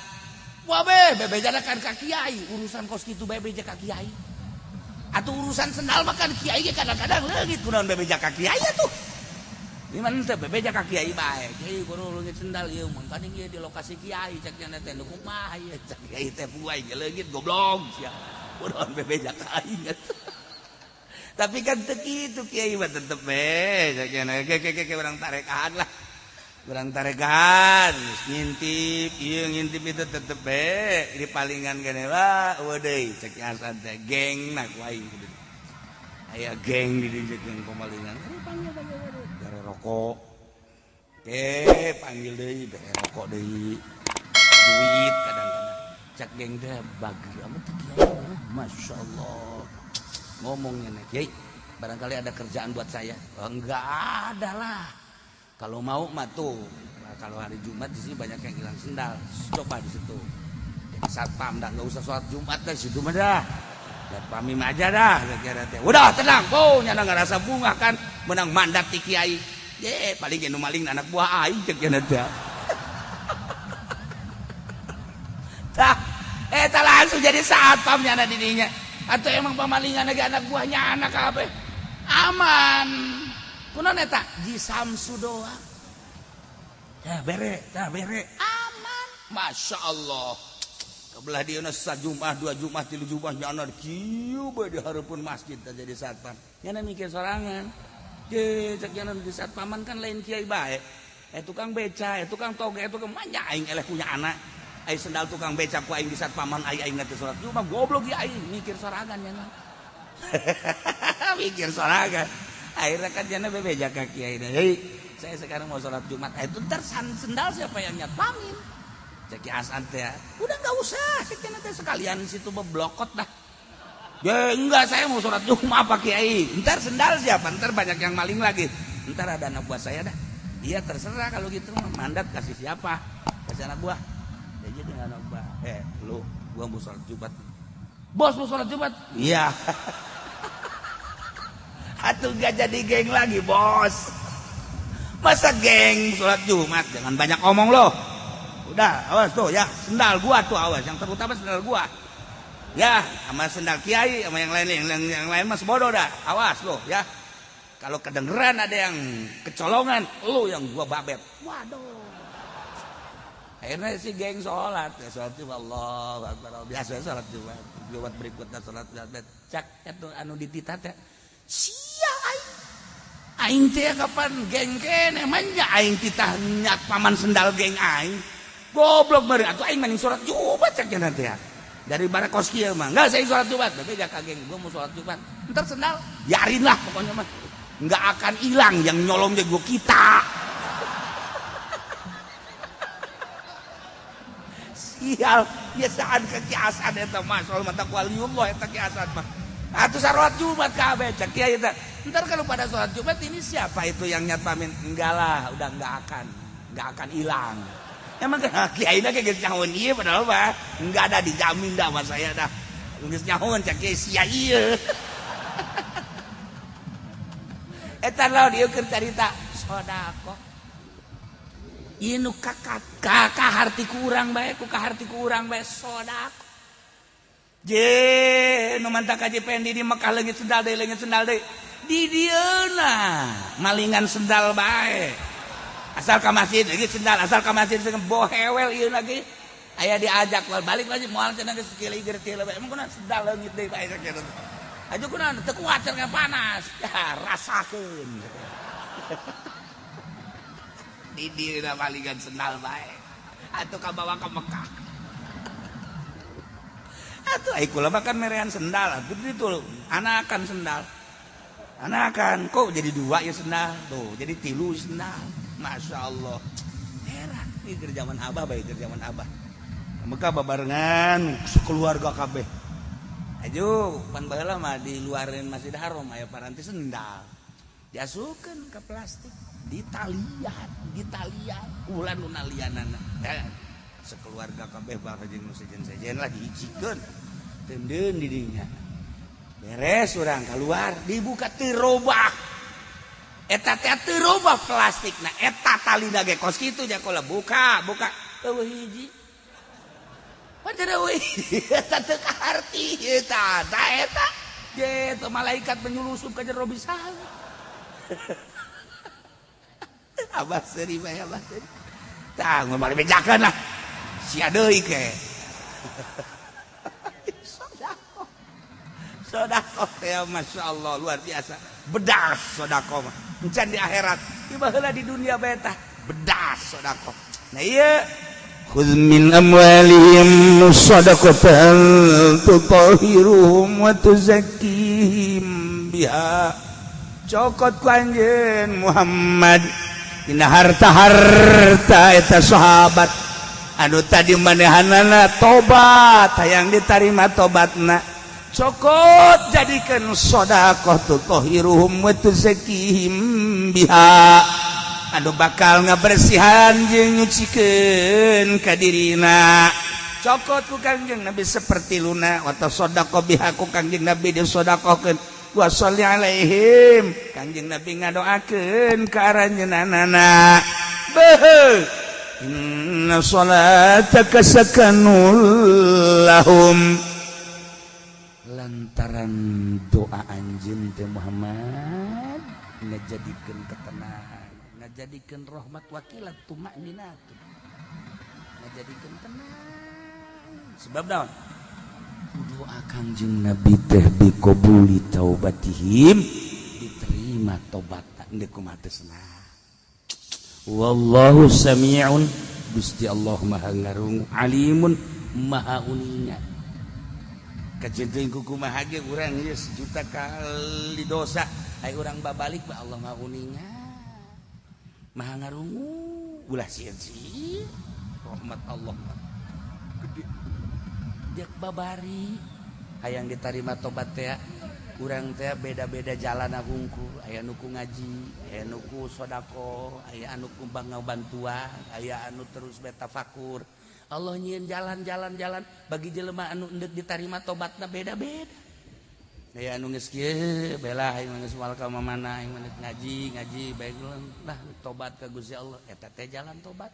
wah bebejana kan ka kiai urusan kos kitu bebeja ka kiai atuh urusan sendal mah kan kiai ge kadang-kadang leungit kunaon bebeja ka kiai atuh Di mana teh bebeja ka kiai bae. Kiai kudu leungit sendal ieu mah kan ieu di lokasi kiai cek nya teh nu kumaha ieu cek kiai teh buai ge leungit goblok sia. Kudu bebeja ka aing. Tapi kan teu kitu kiai mah tetep we cek nya ke urang tarekaan lah. Urang tarekaan ngintip ieu ngintip itu tetep we di palingan keneh lah eueuh deui cek asan teh gengna ku aing kitu. Aya geng di dieu jeung pamalingan. Panggil bere rokok. Panggil deui bere rokok deui. Duit kadang-kadang. Cak geng teh bagi amat teh kiai. Masyaallah. Ngomongnya nih, Kiai, barangkali ada kerjaan buat saya. Oh, enggak ada lah. Kalau mau mah tuh. Nah, kalau hari Jumat di sini banyak yang hilang sendal. Coba di situ. Jadi satpam dah enggak usah sholat Jumat dah situ mah dah. Dan pamim aja dah kira teh. Udah tenang, nyana ngerasa bunga kan menang mandat ti kiai. Ye, paling nu maling anak buah aing cek cenah teh. Tah, eta langsung jadi satpam nyana di dinya. Atau emang pamalingan lagi anak buahnya anak kabeh. Aman. Kunaon eta? Ji Samsu doang. Bere. Aman. Masya Allah. Kebelah dia sa Jumat, 2 Jumat, 3 Jumat nyana kieu bae di hareupeun masjid jadi satpam. Nyana mikir sorangan. Cek nyana di satpaman kan lain kiai bae. Tukang beca, tukang toge, tukang manya aing eleh punya anak. Ai sendal tukang beca ku aing di satpaman aing teh salat. Cuma goblok ieu aing mikir sorangan nyana. Mikir sorangan. Akhirnya kan nyana bebeja ka kiai deui. Hei, saya sekarang mau salat Jumat. Itu ntar sendal siapa yang nyatpamin? Cek Hasan teh, udah nggak usah, cek teh sekalian situ beblokot dah. Ya enggak, saya mau sholat Jumat Pak Kiai. Ntar sendal siapa? Ntar banyak yang maling lagi. Ntar ada anak buah saya dah. Iya terserah kalau gitu mandat kasih siapa? Kasih anak buah. Ya jadi anak buah. Lu, gua mau sholat Jumat. Bos mau sholat Jumat? Iya. Atuh gak jadi geng lagi bos. Masa geng sholat Jumat? Jangan banyak omong loh. Udah, awas tuh ya, sendal gua tuh awas, yang terutama sendal gua. Ya, sama sendal kiai sama yang lain mas bodoh dah. Awas lo ya. Kalau kedengeran ada yang kecolongan, lu yang gua babet. Waduh. Akhirnya si geng sholat, ya sholat Jumat Allah Akbar. Biasa sholat Jumat. Jumat berikutnya sholat Jumat. Cak itu anu ditita teh. Sia aing. Aing teh kapan geng kene manja aing titah nyat paman sendal geng aing. Goblok meureun atuh aing mending sholat Jumat cek cenah teh. Dari barakos kieu mah. Enggak saya sholat Jumat, tapi gak kageng gua mau sholat Jumat. Entar sendal biarin lah pokoknya mah. Enggak akan hilang yang nyolong gua kita. Sial, biasaan kekiasan eta mah soal mata waliullah eta kiasan mah. Atuh salat Jumat kabeh cek kiai teh. Entar kalau pada sholat Jumat ini siapa itu yang nyatpamin? Enggak lah, udah enggak akan hilang. Emang kan kiai kayak geus nyahoun ieu padahal mah enggak ada dijamin dah sama saya dah. Geus nyahoun cak kiai sia ieu. Eta lawan ieu keur carita sodako. Ieu nu kakak harti kurang bae ku kaharti kurang bae sodako. Je nu mantap kaji pendi di Mekah leungit sendal deui. Di dieuna malingan sendal bae. Asal ka masjid lagi sendal, asal ka masjid dengan bohewel ieu lagi. Aya diajak balik lagi moal cenah geus kieu ieu teh emang kunaon sendal leungit deui bae cenah. Aju kunaon teu kuat cenah panas. Ya rasakeun. Di dieuna malingan sendal bae. Atuh kabawa ka Mekah. Atuh ai kula makan merean sendal, atuh itu anakan sendal. Anakan kok jadi 2 ya sendal. Tuh, jadi 3 sendal. Masya Allah. Heran ini kerjaan abah baik kerjaan abah. Mekah babarengan sekeluarga kabeh. Ajo pan baheula mah di luarin Masjidil Haram aya paranti sendal. Diasukeun ke plastik, ditalian ulah nu nalianana. Sekeluarga kabeh bakal jeung nu sejen-sejen lagi hijikeun. Teudeun di dinya. Beres urang keluar dibuka teu robah. Eta teh teu robah plastikna, eta talina ge kos kitu nya kula buka. Eueuh hiji. Pancen eueuh hiji, eta teu kaharti eta. Eta ge malaikat menyulusup ka jero bisa. Abah seri bae abah seri. Tah ngomong bejakeun lah. Sia deui ke. Sedekah teh masyaallah luar biasa. Bedas sedekah mah. Encan di akhirat, tiba heula di dunia bae tah bedas sedekah. Nah ieu khudz min amwalihim shadaqatan tutahhiruhum wa tuzakkihim biha. Cokot ku anjeun Muhammad dina harta-harta eta sahabat anu tadi manehanana tobat hayang ditarima tobatna. Cokot jadikan sedekah tutahhiruhum wa tuzakkihim biha anu bakal ngabersihan jeung nyucikeun ka dirina. Cokot ku Kangjeng Nabi seperti luna wa tasaddaqah biha ku Kangjeng Nabi disedekahkeun wa sholli alaihim Kangjeng Nabi ngadoakeun ka aranjeunana. Beuh inna sholataka sakanul lahum. Lantaran doa anjeun teh Muhammad ngajadikeun ketenangan, ngajadikeun rahmat wakilat tumakninah, ngajadikeun tenang. Sebab naon? Doa Kangjeng Nabi teh biqabuli taubatihim, diterima tobatna deuk kumaha teusna. Wallahu sami'un, Gusti Allah Maha ngarungu, alimun maha uningan. Kajenteun kumaha ge urang ieu sejuta kali dosa aya urang babalik ba Allah mah uningan maha ngarungu ulah sieun rahmat Allah gede deuk babari hayang ditarima tobat teh urang teh beda-beda jalan hungkul aya nu ku ngaji aya nu ku sedekah aya anu ku bantuan aya anu terus betafakur. Allah nyieun jalan bagi jelema anu endek ditarima tobatna beda-beda. Aya anu geus kieu belah aing geus moal ka mamana aing ngaji baik lah tobat ka Gusti Allah eta teh jalan tobat.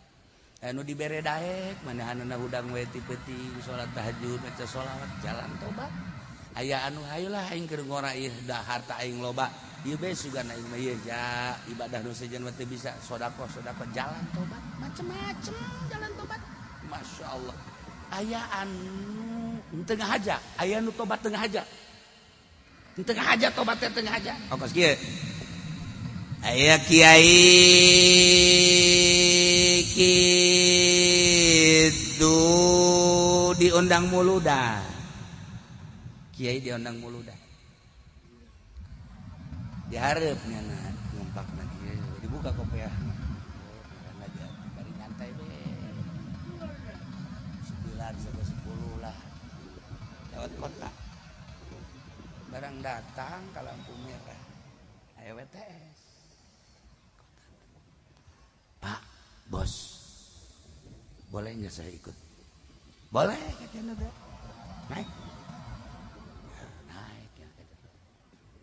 Anu dibere daek manahanna hudang we ti peuting salat tahajud maca sholawat jalan tobat. Aya anu hayeula aing keur ngora ieu da harta aing loba. Ieu bae sugan aing mah ieu ja ibadah nu sejen teh bisa sedekah jalan tobat macem-macem jalan tobat. Masya Allah aya anu tengah aja aya anu tobat tengah aja tobatnya tengah aja ongkos kieu aya kiai kitu diundang muludan kiai diundang muludan dihareup nya ngumpakna kieu dibuka kopiah sampai 10 lah lewat kota barang datang ke lampu merah aya WTS Pak bos boleh nggak saya ikut boleh katanya naik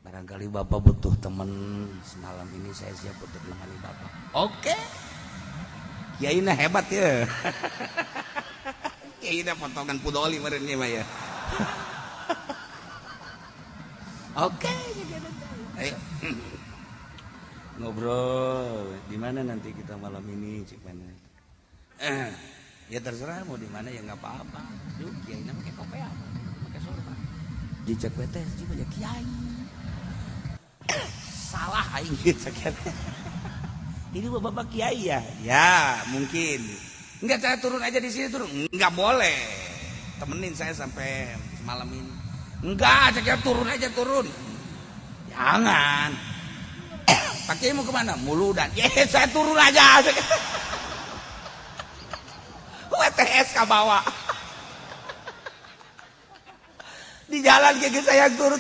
barangkali bapak butuh teman semalam ini saya siap untuk menemani bapak. Oke kiai na hebat ya. Kiai potongan pudoli meureun ieu mah ya. Oke, ayo. Ngobrol di mana nanti kita malam ini cik mana? Ya terserah mau di mana ya enggak apa-apa. Yuk kiai na pakai kopiah, pakai sorban. Dicek WTS juga ya kiai. Salah aing sakieu. Ini bapak kiai ya? Ya, mungkin. Enggak saya turun aja di sini turun. Enggak boleh. Temenin saya sampai malam ini. Enggak, saya turun aja turun. Jangan. Pakai mau kemana? Muludan. Saya turun aja. WTS ke bawah. Di jalan kayak saya turun.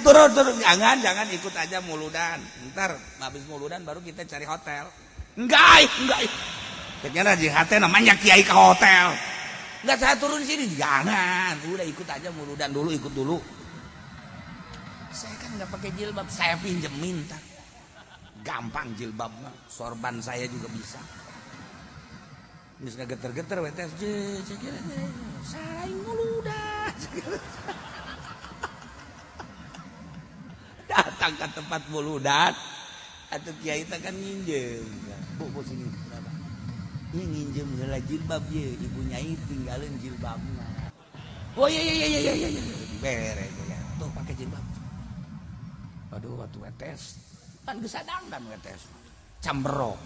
Jangan ikut aja muludan. Ntar habis muludan baru kita cari hotel. Enggak. Kayaknya di hati namanya kiai ke hotel. Enggak saya turun di sini. Jangan. Udah ikut aja muludan dulu, ikut dulu. Saya kan nggak pakai jilbab, saya pinjemin. Gampang jilbabnya. Sorban saya juga bisa. Bisa geter-geter WTS. Saya muludan. Datang ke tempat muludan. Atuh kiai teh kan nginjem. Bu sini berapa? Ini nginjem heula jilbab ye, ibu nyai tinggalin jilbabna. Oh iya. Beres ya. Tuh pakai jilbab. Aduh waktu wetes. Kan geus sadangdan wetes. Cambrok.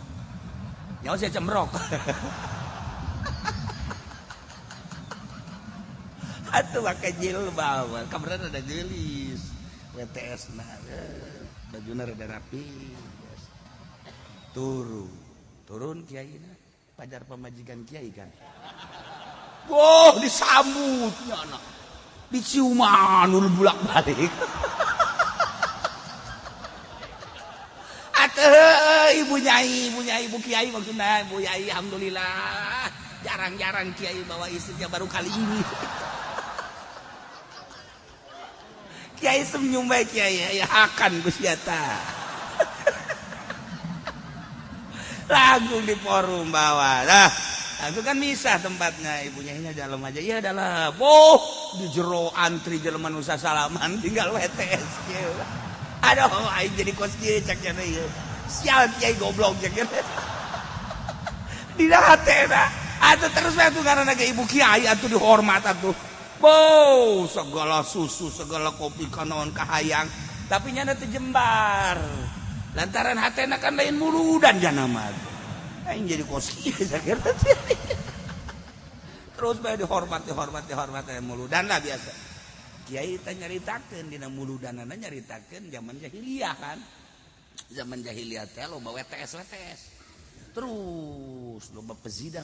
Nyawa saya cambrok. Atuh pakai jilbab. Kabaran ada gelis. WTS nah. Bajuna rada rapi. Turun kiai na. Pajar pemajikan kiai kan. Wow, disambutnya anak. Diciuman ul bulak-balik. Ibu nyai, ibu kiai maksudnya, ibu nyai alhamdulillah. Jarang-jarang kiai bawa istrinya baru kali ini. Kiai senyum baik kiai, ya akan Gusyata. Langsung di forum bawah. Nah, itu kan misah tempatnya, ibunya ini dalam aja. Iya dalam. Oh, di jero antri jelema nu salaman tinggal WTS. Aduh, aing jadi kos kieu cak cenah ieu. Sial kiai goblok cak cenah. Dina hatena. Atuh terus we atuh ngaranna ge ibu kiai atuh dihormat atuh. Bow, segala susu, segala kopi kanaon kahayang, tapi nyana teu jembar. Lantaran hatena kan lain muludan jana mah. Aing jadi kos kieu cak cenah. Terus bae dihormat muludan lah biasa. Kiai teh nyaritakeun dina muludanana nyaritakeun zaman jahiliyah kan. Zaman jahiliyah teh loba WTS. Terus loba pezinah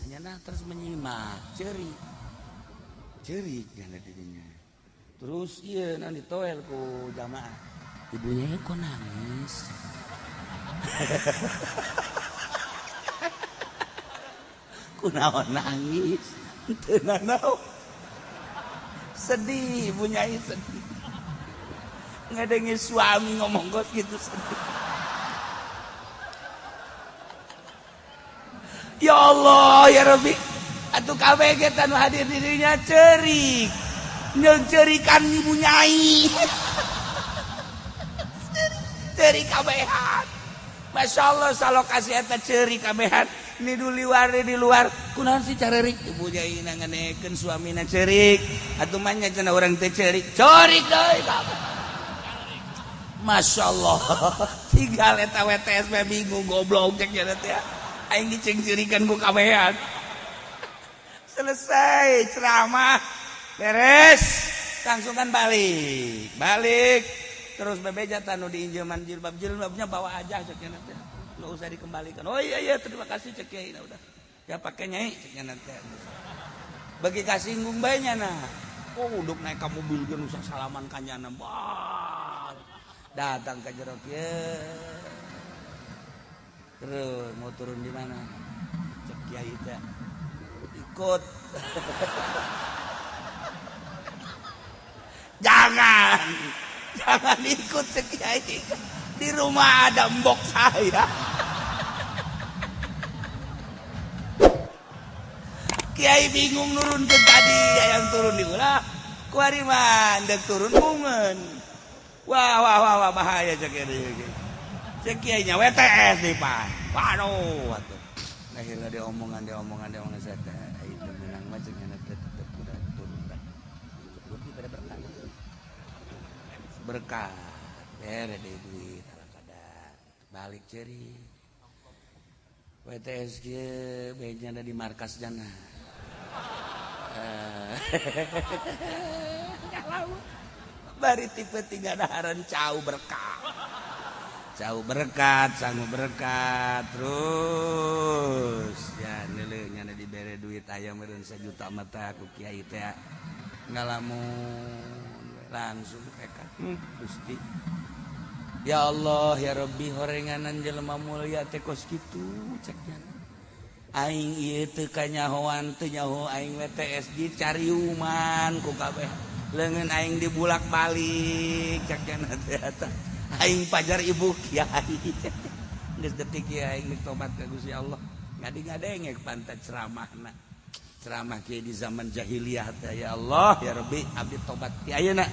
nyana terus menyimak cerik nyana didinya. Terus ieu na ditoel ku jamaah. Ibunya kok nangis. Kunaon nangis? Teu nanaon. Sedih, ibu nyai sedih. Ngedengi suami ngomong kos gitu sedih. Ya Allah, ya Rabbi. Atuh kabeh kita nu hadir dirinya cerik. Nyerikan ibu nyai. Cerik kabehan. Masya Allah, salokasi eta cerik kabehan. Ini di luar. Kunaon sih carerik? Ibu nyai nanganekeun suamina cerik. Atuh mah nya cenah urang teh cerik. Cerik deui kabeh. Masya Allah. Tinggal eta WTS mah bingung goblok cek nya teh. Aing diceng-cerikan ku kabehan. Selesai ceramah. Beres. Langsung kan balik. Terus bebeja tanu diinjeman jilbabnya bawa aja cek nya teh. Nggak usah dikembalikan. Oh iya terima kasih cek kiai udah. Ya pakai nyai cek nya teh. Bagi kasinggung bae nya nah. Oh uduk naik ka mobil geus usah salaman ka nya nah. Datang ke jero kieu. Terus mau turun di mana? Cek kiai teh. Ikut. Jangan ikut cek kiai. Di rumah ada mbok saya. Kiai bingung nurun ke tadi yang turun di ulah. Kuari mandek turun bungen. Wah bahaya cek kiai. Cek kiai nya WTS nih Pak. Waduh atuh. Lahirna dia omongan saya itu menang mah cek nya tetep udah turun dah. Turun pada berkah. Bere deh duit kadang balik ceri. WTS ge baiknya ada di markas jana. Bari tipe tiga daharan cau berkat, sanggup berkat terus ya neuleuh nya dibere duit aya meureun 1 juta mata ku kiai teh ngalamun langsung tekad Gusti. Ya Allah ya Rabbi horenganan jelema mulia teh kos kitu ceknya. Aing ieu teu kanyahoan teu nyaho aing WTS dicariuman ku kabeh. Leungeun aing dibulak-balik ceknya teh eta. Aing pajar ibu kiai. Geus detik kiai aing tobat ka Gusti Allah. Ngadeng-ngadeng pantat ceramahna. Ceramah kiai di zaman jahiliyah teh ya Allah ya Rabbi abdi tobat ti ayeuna.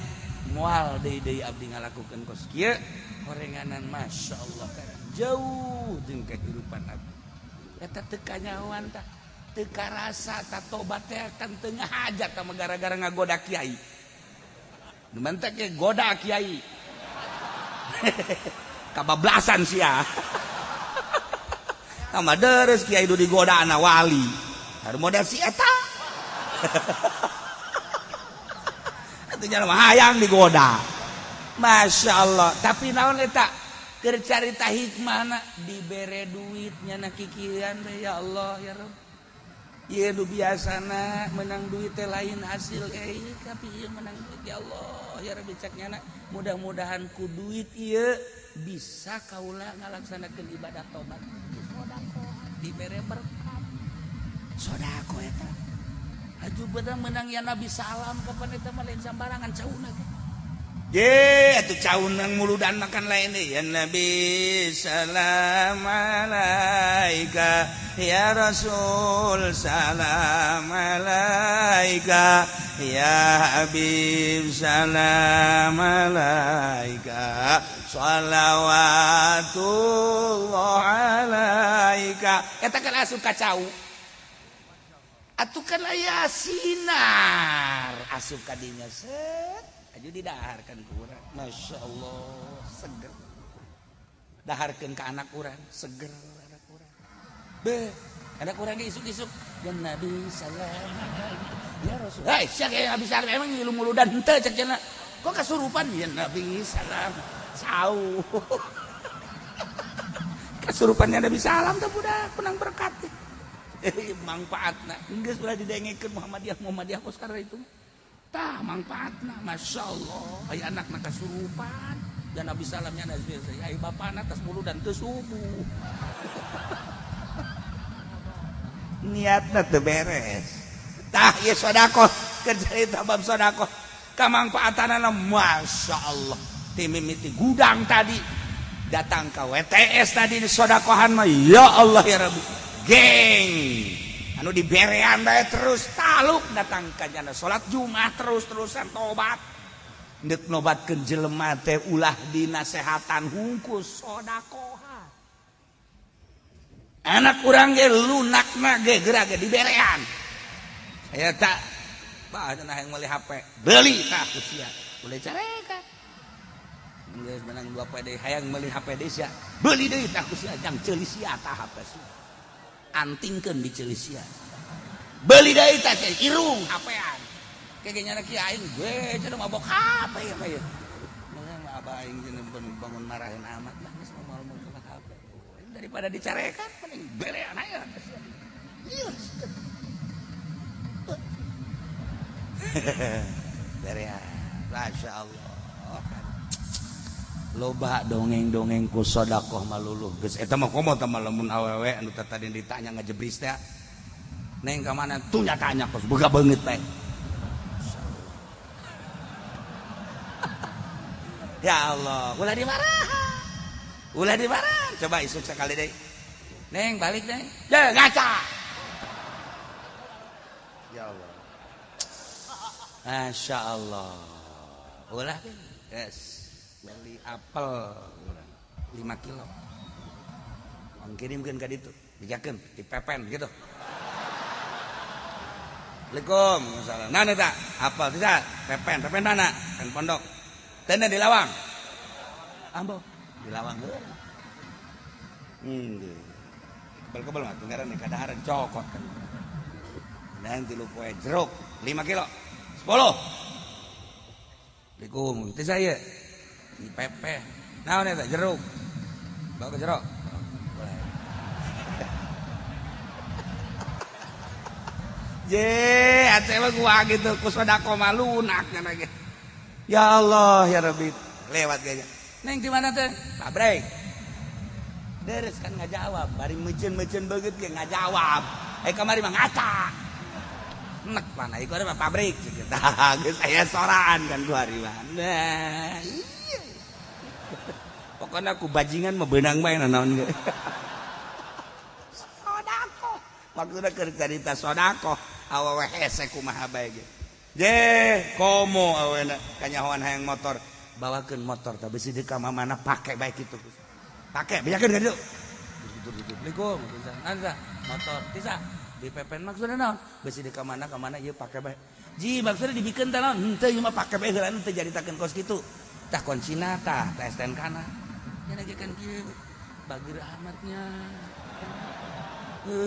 moal deui abdi ngalakukeun kos kieu horenganan masyaallah jauh jeung kehidupan abdi eta teu kanyawan tah teu karasa tah tobat teh kan teu ngahajat tah gara-gara ngagoda kiai demen teh ge goda kiai kabablasan sia tama deres kiai du digoda ana wali hareup model si eta atuh jalma hayang digoda masyaallah tapi naon eta keur carita hikmahna dibere duitnya na kikieuan teh ya Allah ya Rabb ieu nu biasana menang duit teh lain hasil tapi ieu menang duit ya Allah ya Rabbi caknyana mudah-mudahan ku duit ieu bisa kaula ngalaksanakeun ibadah tobat sedekah dibere berkat sedekah eta aju bener menang ya Nabi salam kapan eta mah lain sambarangan cauna ge ye atuh caunang muludan makan lain deui ya Nabi salam alaika ya Rasul salam alaika ya Habib salam alaika shalawatullah alaika eta kan asup ka cau atuh kan aya sinar asup ka dinya set aju didaharkan ke urang masyaallah seger daharkeun ka anak urang seger anak urang be anak urang ge isuk-isuk ya Nabi sallallahu alaihi ya Rasul hei sia ge Nabi sallallahu emang ngilu muludan henteu cek cenah kok kasurupan ya Nabi sallallahu sau kasurupannya Nabi sallam teh budak penang berkat manfaatna geus ulah didengekeun Muhammadiyah kos karena itu tah manfaatna masyaallah aya anakna kasurupan dan Nabi salamnya Nabi aya bapana tas muludan teu subuh niatna teu beres tah ieu sedekah kerja bab sedekah kamangfaatanna masyaallah ti mimiti gudang tadi datang ke WTS tadi di sedekahan mah ya Allah ya Rabbi geng anu diberean bae terus taluk datang ka jana salat Jumat terus-terusan tobat neuk nobatkeun jelema teh ulah dinasehatan hungkus sedekah anak urang ge lunakna ge geura ge diberean aya tak bah cenah hayang meuli HP beuli tah ku sia boleh carekan geus menang 2 PD hayang meuli HP deui sia beuli deui tah ku sia jang ceuli sia tah HP sia antingkeun di ceuli sia beuli deui tah irung HP-an kegenya kieu aing we cenah mabok HP ya mah ieu mah abah aing cenah bangun marahin amat lah geus moal moal HP daripada dicarekan mending berean aya ieu berean masyaallah loba dongeng-dongeng ku sedekah maluluh geus eta mah komo tah lamun awewe anu tadi ditanya ngajebris teh neng ka mana tuh nya tanya kos boga beungeut teh ya Allah ulah dimarahan coba isuk sekali deui neng balik neng ya ngaca ya Allah masyaallah ulah yes beli apel 5 kilo kirimkeun ka ditu dijakeun dipepen gitu Assalamualaikum masalah nana tak apel tidak pepen mana kan pondok tenda di lawang ambo di lawang kebel mah tenggaran di kadaharan cokot kan dan 3 poe jeruk 5 kilo 10 Assalamualaikum teh saya di pepe naon eta jeruk bawa ke jeruk je ate mah gua gitu ku sedekah mah lunak cenah ge ya Allah ya Rabbi lewat gaya neng di mana teh pabrik deres kan ngajawab bari meuceun-meuceun beungeut ge ngajawab kamari mah ngaca nek mana iku mah pabrik tah geus aya soraan kan gua ari mah nah pokoknya aku bajingan mah beunang bae naon ge sedekah maksudna keur carita sedekah awewe hese kumaha bae ge komo aweuna kanyahoan hayang motor bawakeun motor teh bisi di ka mana pake baik itu pake bejakeun ka dieu Assalamualaikum anda motor tisa dipepen maksudna naon bisi di ka mana ieu pake baik ji maksudna dibikeun teh naon henteu ieu mah pake bae heula teh jaritakeun kos kitu tah kuncina tah STNK na nya nagekeun kieu bageur amatnya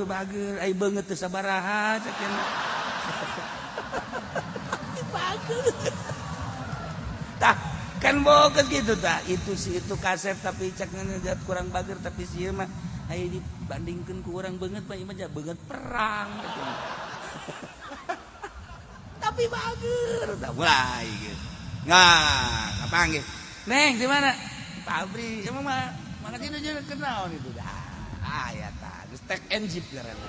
bageur ai beungeut teu sabaraha cekeun bagus. Tah kan boges gitu tah. Itu sih itu kaset tapi ceknya ngejat kurang bager tapi sih mah aya dibandingkeun ku urang beungeut mah ieu mah beungeut perang gitu. Tapi bager tah mulai gitu. Nah, kapanggih. Neng di mana? Pabrik. Emang mah mana sih nu kenal itu dah. Aya tah, geus tek and jeep ngaranna.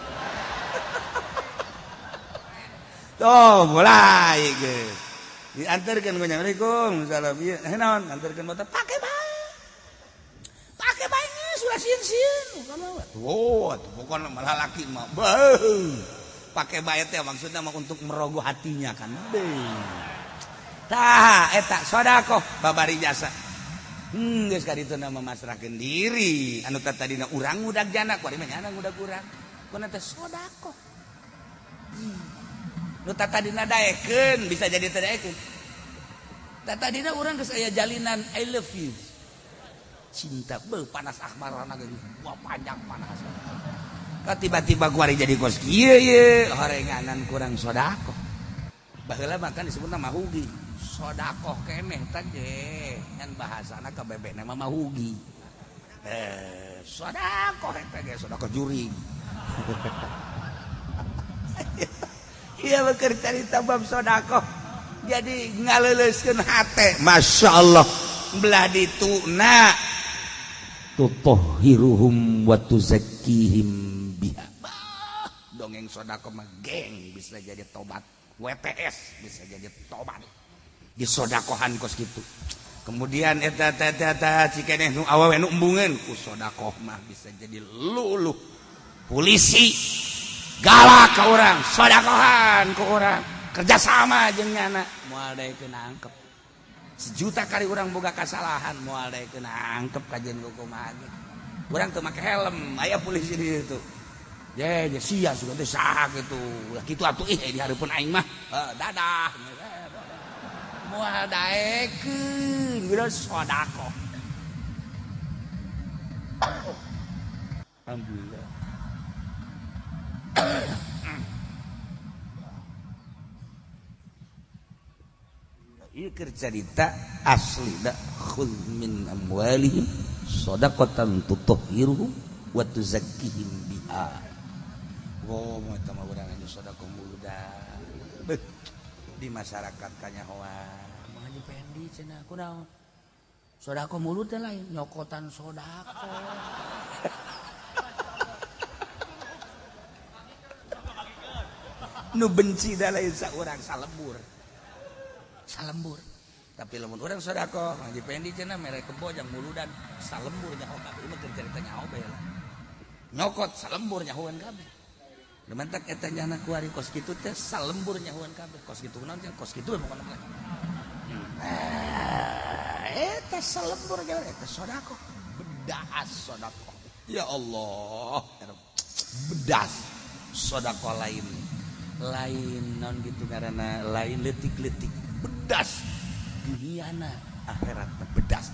Tuh mulai guys diantarkan ku Assalamualaikum salam ieu naon antarkeun motor pake bae geus ulah sieun-sieun tuh pokona malah laki mah pake bae teh maksudna mah untuk merogoh hatinya kan tah eta sedekah babari jasa geus ka ditu na memasrahkeun diri anu tadina urang ngudag jana kuari mah nyana ngudag urang kuna teh sedekah nu tadina daekeun bisa jadi teu daekeun. Tadina urang geus aya jalinan I love you. Cinta panas ahmarana geus wah panjang panas. Ka tiba-tiba kuari jadi kos kieu horenganan kurang sedekah. Baheula makan disebutna mahugi. Sedekah keneh teh ge ngan bahasana kabebena mah mahugi. Sedekah eta ge sedekah juring. Iya beker carita bab sedekah jadi ngaleuleuskeun hate Masya Allah belah dituna tutahhiruhum wa tuzakkihim biha dongeng sedekah mah geng bisa jadi tobat WTS bisa jadi tobat disedekahan kos kitu kemudian eta cikeneh nu awewe nu embungeun ku sedekah mah bisa jadi luluh polisi galak ke orang, sedekahan ke orang, kerjasama jeung nyana, moal daekeun nangkep. 1 juta kali orang boga kasalahan, moal daekeun nangkep kajian kumaha ge. Urang teu make helm, aya polisi di ditu. Ye, sia sugan teh saha kitu. Ulah kitu atuh di hareupeun aing mah. Dadah. Moal daekeun, geus sedekah. Alhamdulillah. Ieu keur carita asli da khudz min amwalihim shadaqatan tutahhiruhum wa tuzakkihim biha. Oh, moal tah mah urang anu sedekah muludan. Di masyarakat kanyahoan. Mah Haji Pendi cenah kunaon? Sedekah mulut teh lain nyokotan sedekah. Nu benci da lain saurang salembur tapi lamun urang sedekah Haji Pendi cenah mere kebo jang muludan salembur nyaho kabeh ieu mah keur carita nyaho bae lah nyokot salembur nyahoan kabeh lumantak eta nyana kuari kos kitu teh salembur nyahoan kabeh kos kitu naon cenah kos kitu pokona mah eta salembur nyahoan eta sedekah bedas sedekah ya Allah bedas sedekah lain non gitu karena lain letik-letik bedas duniana akhirat bedas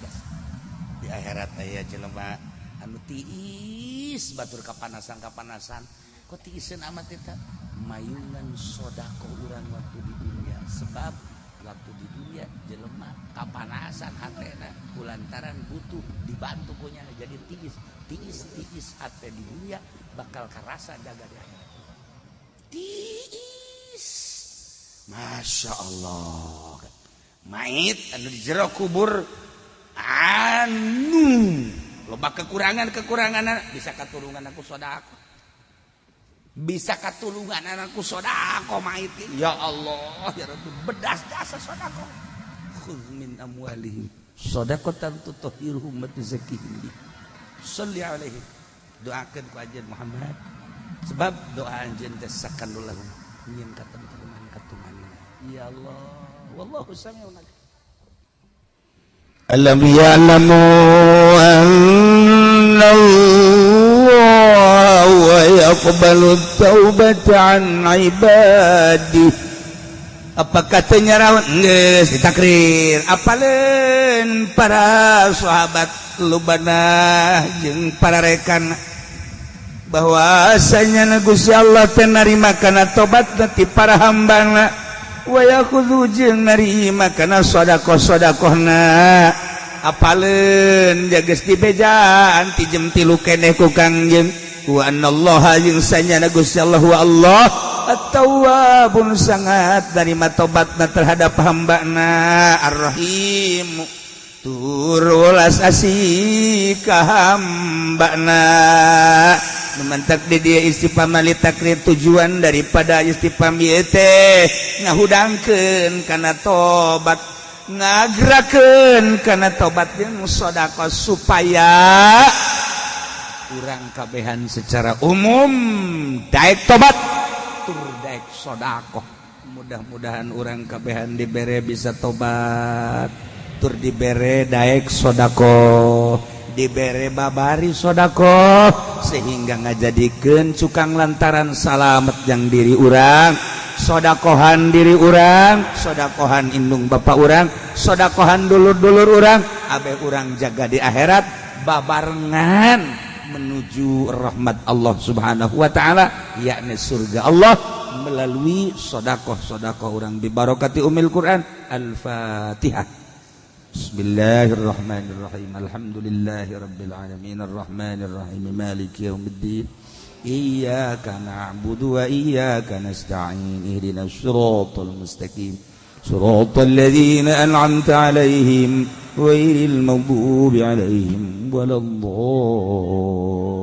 di akhirat aya jelema anu tiis batur kapanasan kok tiiseun amat eta mayungan sedekah urang waktu di dunia sebab waktu di dunia jelema kapanasan hatena kulantaran butuh dibantu kunya jadi tiis hate di dunia bakal karasa jaga di akhirat tiis Masya Allah mait anu di jero kubur anu loba kekurangan bisa katulungan aku sedekah mait ya Allah ya Rabbi bedas dasa sedekah khudz min amwalihim shadaqatan tutahhiruhum wa tuzakkihim shalli alaihi doakeun ku anjeun Muhammad sebab doa anjeun teh sakanullah nyin ka teman-teman katumanina ya Allah wallahu sami'un alim. Alam ya'lamu anna Allah wa yaqbalu taubata an ibadih. Apa katanya rawan geus ditakrir apaleun para sahabat lubana jeung para rekan bahwasanya Gusti Allah teu narima kana tobatna ti para hambana wa yakhudhu jeung narima kana sedekah-sedekahna apaleun jageus dibejaan ti jem 3 keneh ku Kangjeng wa anallaha jeung sanyana Gusti Allah wa Allah at-tawwabun sangat narima tobatna terhadap hambana ar-rahim tur welas asih ka hambana. Memantak di dia istifham litakrir tujuan daripada istifham ieu teh ngahudangkeun kana tobat ngagerakeun kana tobat jeung sedekah supaya urang kabehan secara umum daek tobat tur daek sedekah. Mudah-mudahan urang kabehan dibere bisa tobat tur dibere daek sedekah dibere babari sodako sehingga ngajadikeun cukang lantaran salamet yang diri urang sodakohan diri urang sodakohan indung bapak urang sodakohan dulur-dulur urang abe urang jaga di akhirat babarengan menuju rahmat Allah subhanahu wa ta'ala yakni surga Allah melalui sodakoh-sodakoh urang bibarakati umil Quran. Al-Fatihah. Bismillahirrahmanirrahim. Alhamdulillahi rabbil alamin arrahmanir rahim maliki yaumiddin iyyaka na'budu wa iyyaka nasta'in ihdinas siratal mustaqim siratal ladzina an'amta 'alaihim ghairil maghdubi 'alaihim waladdallin.